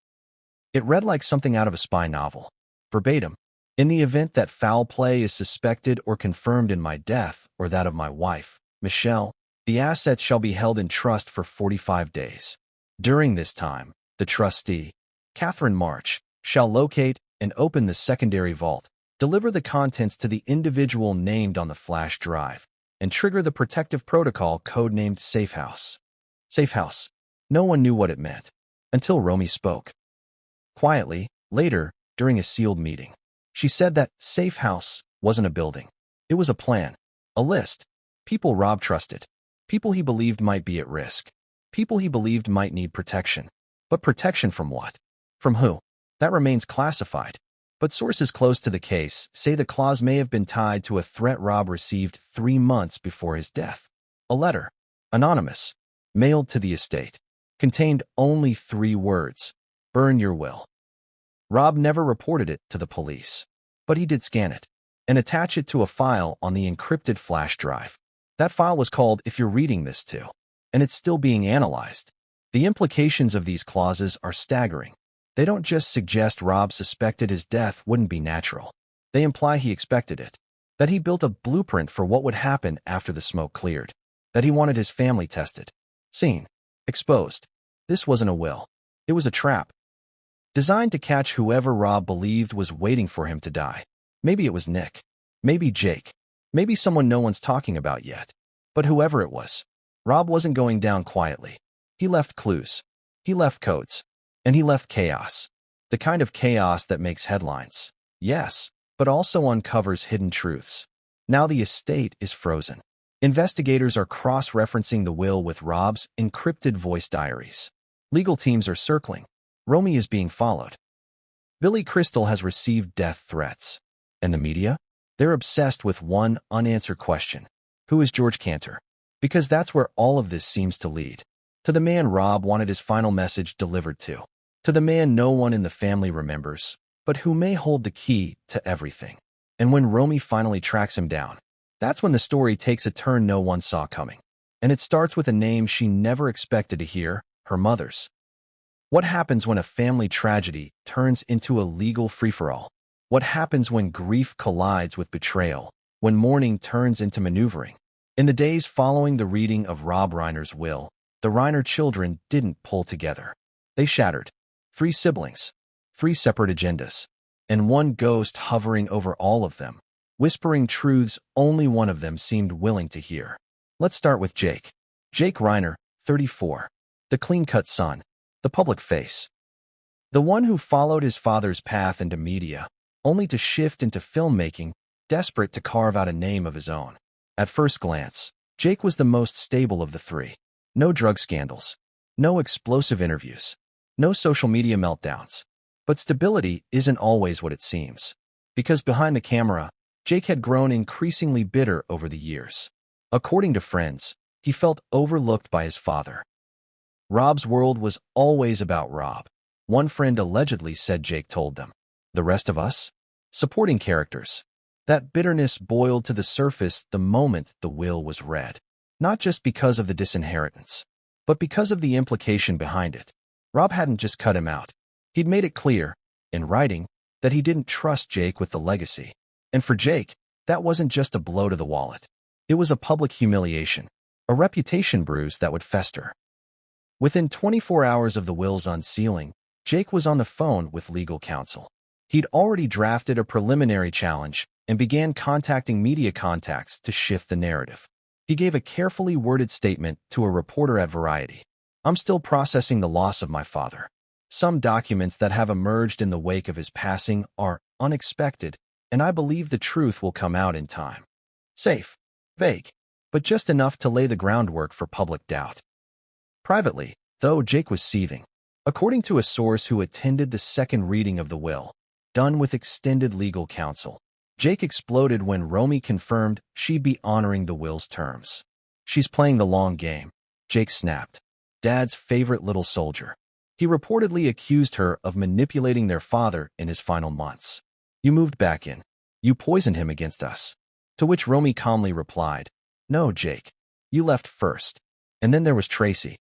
It read like something out of a spy novel. Verbatim, "In the event that foul play is suspected or confirmed in my death or that of my wife, Michelle, the assets shall be held in trust for 45 days. During this time, the trustee, Catherine March, shall locate and open the secondary vault, deliver the contents to the individual named on the flash drive, and trigger the protective protocol codenamed Safe House." Safe House. No one knew what it meant, until Romy spoke. Quietly, later, during a sealed meeting, she said that Safe House wasn't a building. It was a plan, a list. People Rob trusted. People he believed might be at risk. People he believed might need protection. But protection from what? From who? That remains classified. But sources close to the case say the clause may have been tied to a threat Rob received 3 months before his death. A letter, anonymous, mailed to the estate, contained only 3 words: "Burn your will." Rob never reported it to the police, but he did scan it and attach it to a file on the encrypted flash drive. That file was called "If You're Reading This To," and it's still being analyzed. The implications of these clauses are staggering. They don't just suggest Rob suspected his death wouldn't be natural. They imply he expected it, that he built a blueprint for what would happen after the smoke cleared, that he wanted his family tested, seen, exposed. This wasn't a will. It was a trap, designed to catch whoever Rob believed was waiting for him to die. Maybe it was Nick. Maybe Jake. Maybe someone no one's talking about yet. But whoever it was, Rob wasn't going down quietly. He left clues. He left codes. And he left chaos. The kind of chaos that makes headlines. Yes, but also uncovers hidden truths. Now the estate is frozen. Investigators are cross-referencing the will with Rob's encrypted voice diaries. Legal teams are circling. Romy is being followed. Billy Crystal has received death threats. And the media? They're obsessed with one unanswered question. Who is George Cantor? Because that's where all of this seems to lead. To the man Rob wanted his final message delivered to. To the man no one in the family remembers, but who may hold the key to everything. And when Romy finally tracks him down, that's when the story takes a turn no one saw coming. And it starts with a name she never expected to hear, her mother's. What happens when a family tragedy turns into a legal free-for-all? What happens when grief collides with betrayal? When mourning turns into maneuvering? In the days following the reading of Rob Reiner's will, the Reiner children didn't pull together. They shattered. 3 siblings, 3 separate agendas, and one ghost hovering over all of them, whispering truths only one of them seemed willing to hear. Let's start with Jake. Jake Reiner, 34. The clean-cut son. The public face. The one who followed his father's path into media, only to shift into filmmaking, desperate to carve out a name of his own. At first glance, Jake was the most stable of the 3. No drug scandals. No explosive interviews. No social media meltdowns. But stability isn't always what it seems. Because behind the camera, Jake had grown increasingly bitter over the years. According to friends, he felt overlooked by his father. Rob's world was always about Rob. One friend allegedly said Jake told them. The rest of us? Supporting characters. That bitterness boiled to the surface the moment the will was read. Not just because of the disinheritance, but because of the implication behind it. Rob hadn't just cut him out. He'd made it clear, in writing, that he didn't trust Jake with the legacy. And for Jake, that wasn't just a blow to the wallet. It was a public humiliation, a reputation bruise that would fester. Within 24 hours of the will's unsealing, Jake was on the phone with legal counsel. He'd already drafted a preliminary challenge and began contacting media contacts to shift the narrative. He gave a carefully worded statement to a reporter at Variety. I'm still processing the loss of my father. Some documents that have emerged in the wake of his passing are unexpected, and I believe the truth will come out in time. Safe, vague, but just enough to lay the groundwork for public doubt. Privately, though, Jake was seething. According to a source who attended the second reading of the will, done with extended legal counsel, Jake exploded when Romy confirmed she'd be honoring the will's terms. She's playing the long game, Jake snapped. Dad's favorite little soldier. He reportedly accused her of manipulating their father in his final months. You moved back in. You poisoned him against us. To which Romy calmly replied, No, Jake. You left first. And then there was Tracy.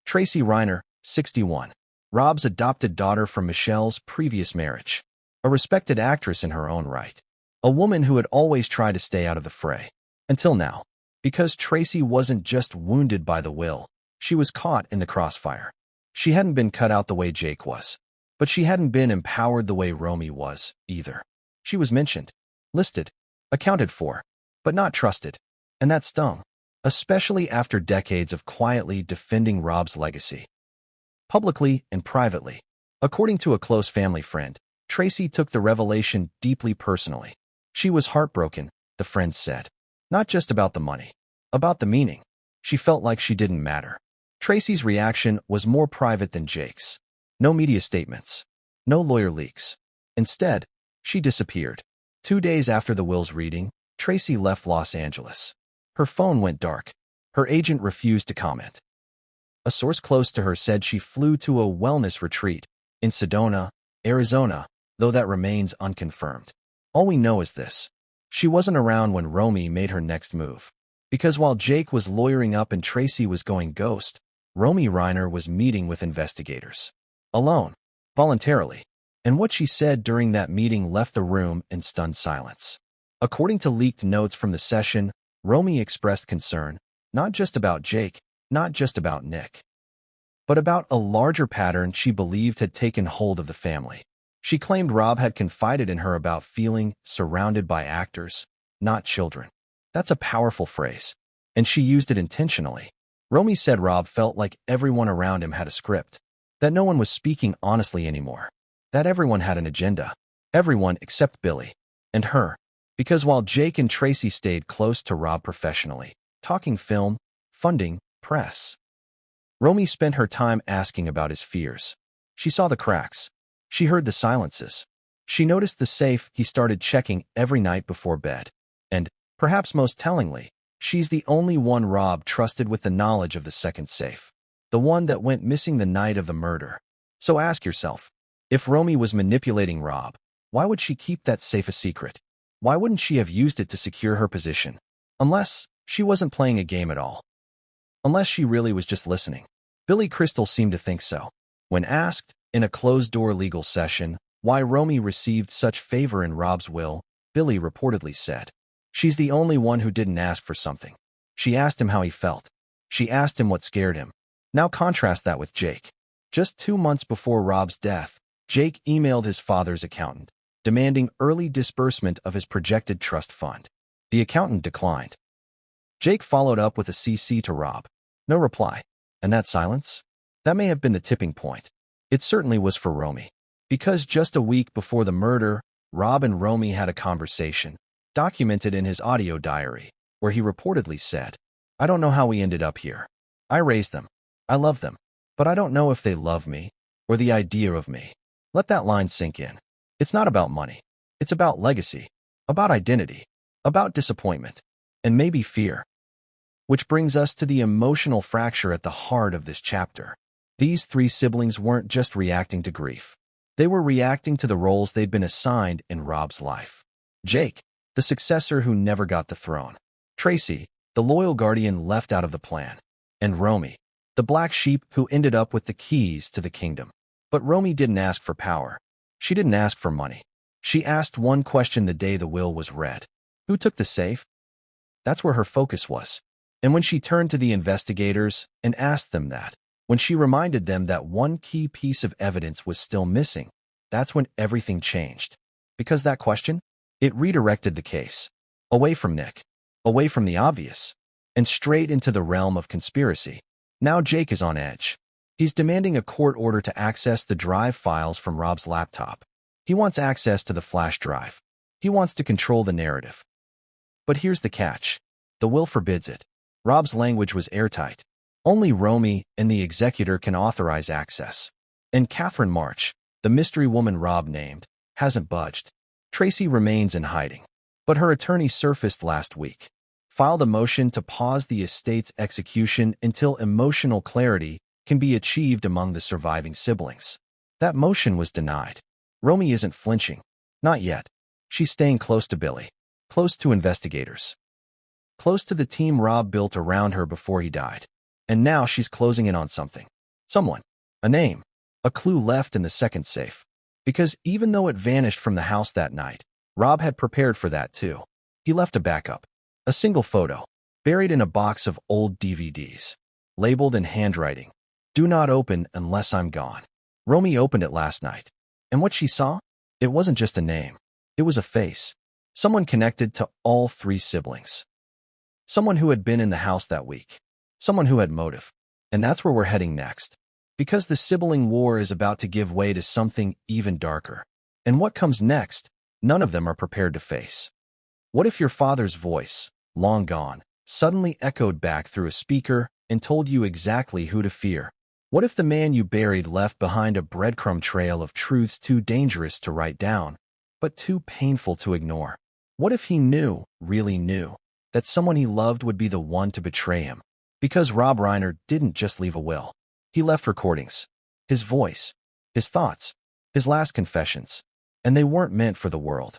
Tracy Reiner, 61. Rob's adopted daughter from Michelle's previous marriage. A respected actress in her own right. A woman who had always tried to stay out of the fray. Until now. Because Tracy wasn't just wounded by the will. She was caught in the crossfire. She hadn't been cut out the way Jake was. But she hadn't been empowered the way Romy was, either. She was mentioned, listed, accounted for, but not trusted. And that stung. Especially after decades of quietly defending Rob's legacy. Publicly and privately. According to a close family friend, Tracy took the revelation deeply personally. She was heartbroken, the friend said. Not just about the money. About the meaning. She felt like she didn't matter. Tracy's reaction was more private than Jake's. No media statements. No lawyer leaks. Instead, she disappeared. 2 days after the will's reading, Tracy left Los Angeles. Her phone went dark. Her agent refused to comment. A source close to her said she flew to a wellness retreat in Sedona, Arizona, though that remains unconfirmed. All we know is this. She wasn't around when Romy made her next move. Because while Jake was lawyering up and Tracy was going ghost, Romy Reiner was meeting with investigators. Alone. Voluntarily. And what she said during that meeting left the room in stunned silence. According to leaked notes from the session, Romy expressed concern, not just about Jake, not just about Nick, but about a larger pattern she believed had taken hold of the family. She claimed Rob had confided in her about feeling surrounded by actors, not children. That's a powerful phrase, and she used it intentionally. Romy said Rob felt like everyone around him had a script, that no one was speaking honestly anymore, that everyone had an agenda, everyone except Billy, and her. Because while Jake and Tracy stayed close to Rob professionally, talking film, funding, press, Romy spent her time asking about his fears. She saw the cracks. She heard the silences. She noticed the safe he started checking every night before bed. And, perhaps most tellingly, she's the only one Rob trusted with the knowledge of the second safe. The one that went missing the night of the murder. So ask yourself, if Romy was manipulating Rob, why would she keep that safe a secret? Why wouldn't she have used it to secure her position? Unless she wasn't playing a game at all. Unless she really was just listening. Billy Crystal seemed to think so. When asked, in a closed-door legal session, why Romy received such favor in Rob's will, Billy reportedly said, "She's the only one who didn't ask for something. She asked him how he felt. She asked him what scared him. Now contrast that with Jake. Just 2 months before Rob's death, Jake emailed his father's accountant, demanding early disbursement of his projected trust fund. The accountant declined. Jake followed up with a CC to Rob. No reply. And that silence? That may have been the tipping point. It certainly was for Romy. Because just a week before the murder, Rob and Romy had a conversation, documented in his audio diary, where he reportedly said, "I don't know how we ended up here. I raised them. I love them. But I don't know if they love me, or the idea of me." Let that line sink in. It's not about money. It's about legacy, about identity, about disappointment, and maybe fear. Which brings us to the emotional fracture at the heart of this chapter. These 3 siblings weren't just reacting to grief. They were reacting to the roles they'd been assigned in Rob's life. Jake, the successor who never got the throne. Tracy, the loyal guardian left out of the plan. And Romy, the black sheep who ended up with the keys to the kingdom. But Romy didn't ask for power. She didn't ask for money. She asked one question the day the will was read. Who took the safe? That's where her focus was. And when she turned to the investigators and asked them that, when she reminded them that one key piece of evidence was still missing, that's when everything changed. Because that question, it redirected the case. Away from Nick, away from the obvious, and straight into the realm of conspiracy. Now Jake is on edge. He's demanding a court order to access the drive files from Rob's laptop. He wants access to the flash drive. He wants to control the narrative. But here's the catch. The will forbids it. Rob's language was airtight. Only Romy and the executor can authorize access. And Catherine March, the mystery woman Rob named, hasn't budged. Tracy remains in hiding. But her attorney surfaced last week, filed a motion to pause the estate's execution until emotional clarity can be achieved among the surviving siblings. That motion was denied. Romy isn't flinching. Not yet. She's staying close to Billy, close to investigators, close to the team Rob built around her before he died. And now she's closing in on something. Someone. A name. A clue left in the second safe. Because even though it vanished from the house that night, Rob had prepared for that too. He left a backup. A single photo, buried in a box of old DVDs, labeled in handwriting, "Do not open unless I'm gone." Romy opened it last night. And what she saw? It wasn't just a name. It was a face. Someone connected to all 3 siblings. Someone who had been in the house that week. Someone who had motive. And that's where we're heading next. Because the sibling war is about to give way to something even darker. And what comes next, none of them are prepared to face. What if your father's voice, long gone, suddenly echoed back through a speaker and told you exactly who to fear? What if the man you buried left behind a breadcrumb trail of truths too dangerous to write down, but too painful to ignore? What if he knew, really knew, that someone he loved would be the one to betray him? Because Rob Reiner didn't just leave a will. He left recordings. His voice. His thoughts. His last confessions. And they weren't meant for the world.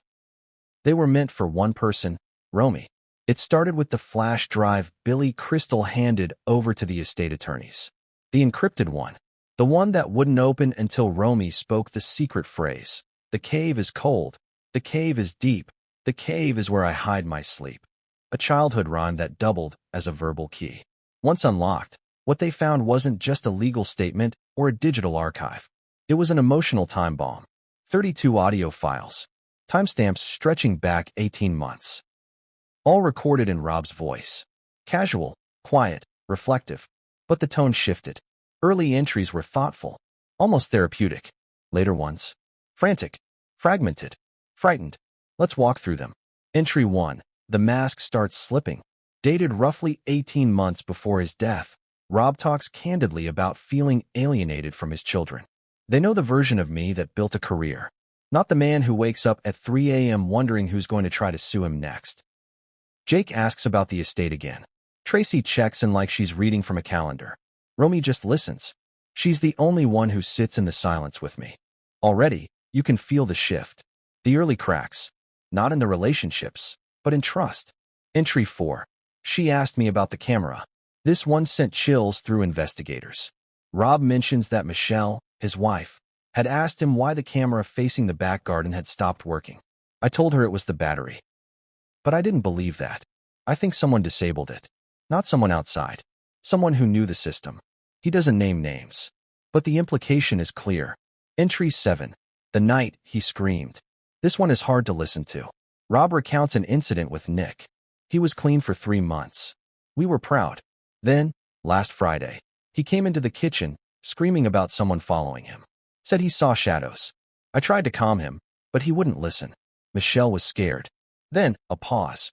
They were meant for one person, Romy. It started with the flash drive Billy Crystal handed over to the estate attorneys. The encrypted one. The one that wouldn't open until Romy spoke the secret phrase. "The cave is cold. The cave is deep. The cave is where I hide my sleep." A childhood rhyme that doubled as a verbal key. Once unlocked, what they found wasn't just a legal statement or a digital archive. It was an emotional time bomb. 32 audio files. Timestamps stretching back 18 months. All recorded in Rob's voice. Casual, quiet, reflective. But the tone shifted. Early entries were thoughtful, almost therapeutic. Later ones, frantic, fragmented, frightened. Let's walk through them. Entry 1. The mask starts slipping. Dated roughly 18 months before his death, Rob talks candidly about feeling alienated from his children. They know the version of me that built a career, not the man who wakes up at 3 a.m. wondering who's going to try to sue him next. Jake asks about the estate again. Tracy checks in like she's reading from a calendar. Romy just listens. She's the only one who sits in the silence with me. Already, you can feel the shift. The early cracks. Not in the relationships, but in trust. Entry 4. She asked me about the camera. This one sent chills through investigators. Rob mentions that Michelle, his wife, had asked him why the camera facing the back garden had stopped working. I told her it was the battery. But I didn't believe that. I think someone disabled it. Not someone outside. Someone who knew the system. He doesn't name names. But the implication is clear. Entry 7. The night he screamed. This one is hard to listen to. Rob recounts an incident with Nick. He was clean for 3 months. We were proud. Then, last Friday, he came into the kitchen, screaming about someone following him. Said he saw shadows. I tried to calm him, but he wouldn't listen. Michelle was scared. Then, a pause.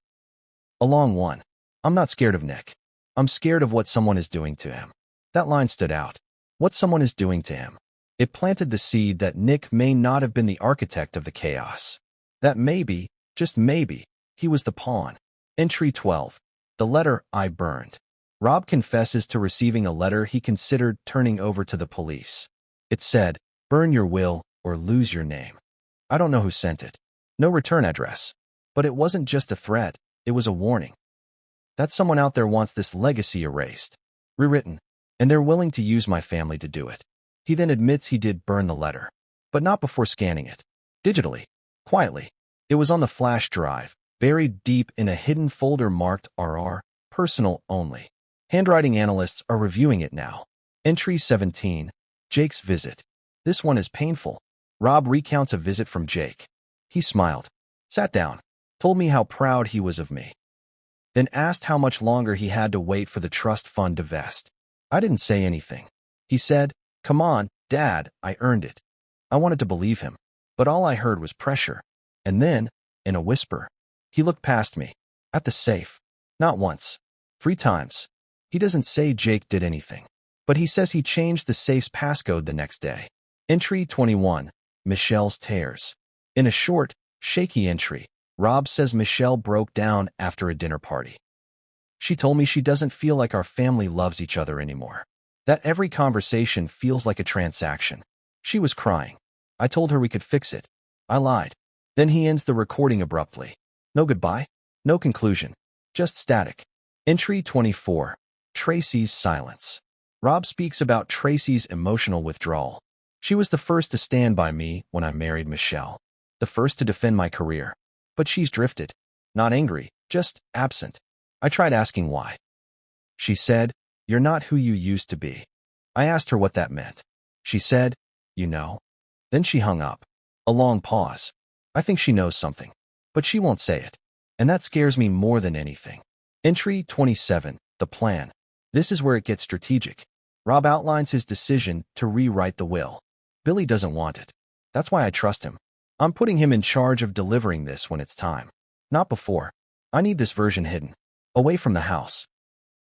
A long one. I'm not scared of Nick. I'm scared of what someone is doing to him. That line stood out. What someone is doing to him. It planted the seed that Nick may not have been the architect of the chaos. That maybe, just maybe, he was the pawn. Entry 12. The letter I burned. Rob confesses to receiving a letter he considered turning over to the police. It said, "Burn your will or lose your name." I don't know who sent it. No return address. But it wasn't just a threat, it was a warning. That someone out there wants this legacy erased, rewritten, and they're willing to use my family to do it. He then admits he did burn the letter, but not before scanning it. Digitally. Quietly. It was on the flash drive, buried deep in a hidden folder marked RR, personal only. Handwriting analysts are reviewing it now. Entry 17. Jake's visit. This one is painful. Rob recounts a visit from Jake. He smiled, sat down, told me how proud he was of me, then asked how much longer he had to wait for the trust fund to vest. I didn't say anything. He said, "Come on, Dad, I earned it." I wanted to believe him, but all I heard was pressure. And then, in a whisper, he looked past me, at the safe. Not once. 3 times. He doesn't say Jake did anything, but he says he changed the safe's passcode the next day. Entry 21. Michelle's tears. In a short, shaky entry, Rob says Michelle broke down after a dinner party. She told me she doesn't feel like our family loves each other anymore. That every conversation feels like a transaction. She was crying. I told her we could fix it. I lied. Then he ends the recording abruptly. No goodbye, no conclusion, just static. Entry 24. Tracy's silence. Rob speaks about Tracy's emotional withdrawal. She was the first to stand by me when I married Michelle. The first to defend my career. But she's drifted. Not angry, just absent. I tried asking why. She said, "You're not who you used to be." I asked her what that meant. She said, "You know." Then she hung up. A long pause. I think she knows something, but she won't say it. And that scares me more than anything. Entry 27. The plan. This is where it gets strategic. Rob outlines his decision to rewrite the will. Billy doesn't want it. That's why I trust him. I'm putting him in charge of delivering this when it's time. Not before. I need this version hidden. Away from the house.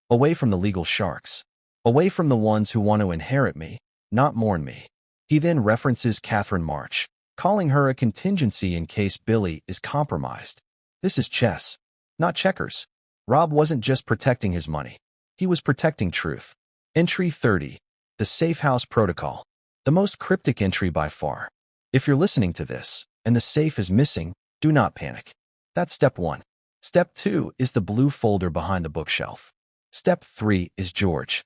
Away from the legal sharks. Away from the ones who want to inherit me, not mourn me. He then references Catherine March, calling her a contingency in case Billy is compromised. This is chess, not checkers. Rob wasn't just protecting his money. He was protecting truth. Entry 30. The Safe House Protocol. The most cryptic entry by far. If you're listening to this, and the safe is missing, do not panic. That's step 1. Step 2 is the blue folder behind the bookshelf. Step 3 is George.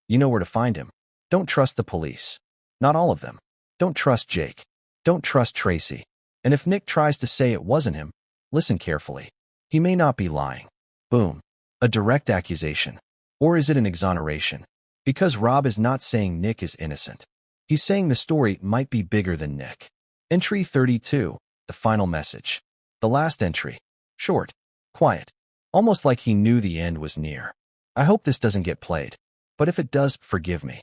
You know where to find him. Don't trust the police. Not all of them. Don't trust Jake. Don't trust Tracy. And if Nick tries to say it wasn't him, listen carefully. He may not be lying. Boom. A direct accusation. Or is it an exoneration? Because Rob is not saying Nick is innocent. He's saying the story might be bigger than Nick. Entry 32. The final message. The last entry. Short. Quiet. Almost like he knew the end was near. I hope this doesn't get played. But if it does, forgive me.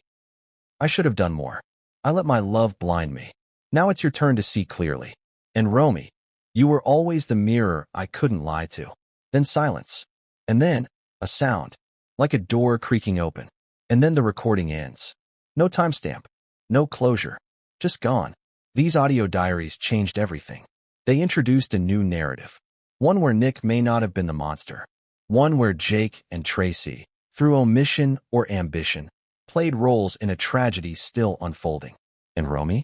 I should have done more. I let my love blind me. Now it's your turn to see clearly. And Romy, you were always the mirror I couldn't lie to. Then silence. And then, a sound. Like a door creaking open. And then the recording ends. No timestamp. No closure. Just gone. These audio diaries changed everything. They introduced a new narrative. One where Nick may not have been the monster. One where Jake and Tracy, through omission or ambition, played roles in a tragedy still unfolding. And Romy?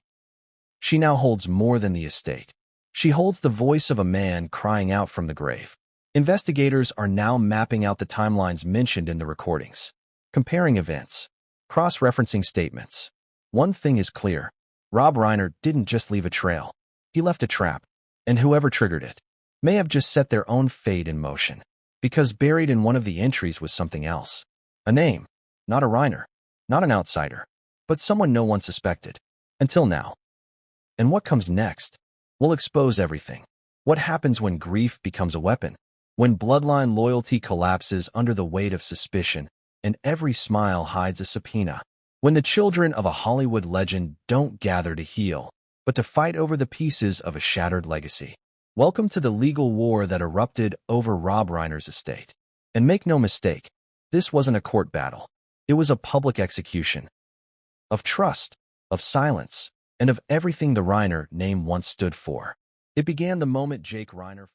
She now holds more than the estate. She holds the voice of a man crying out from the grave. Investigators are now mapping out the timelines mentioned in the recordings. Comparing events. Cross-referencing statements. One thing is clear. Rob Reiner didn't just leave a trail. He left a trap. And whoever triggered it may have just set their own fate in motion. Because buried in one of the entries was something else. A name, not a Reiner, not an outsider, but someone no one suspected. Until now. And what comes next? We'll expose everything. What happens when grief becomes a weapon? When bloodline loyalty collapses under the weight of suspicion, and every smile hides a subpoena? When the children of a Hollywood legend don't gather to heal, but to fight over the pieces of a shattered legacy? Welcome to the legal war that erupted over Rob Reiner's estate. And make no mistake, this wasn't a court battle. It was a public execution. Of trust, of silence, and of everything the Reiner name once stood for. It began the moment Jake Reiner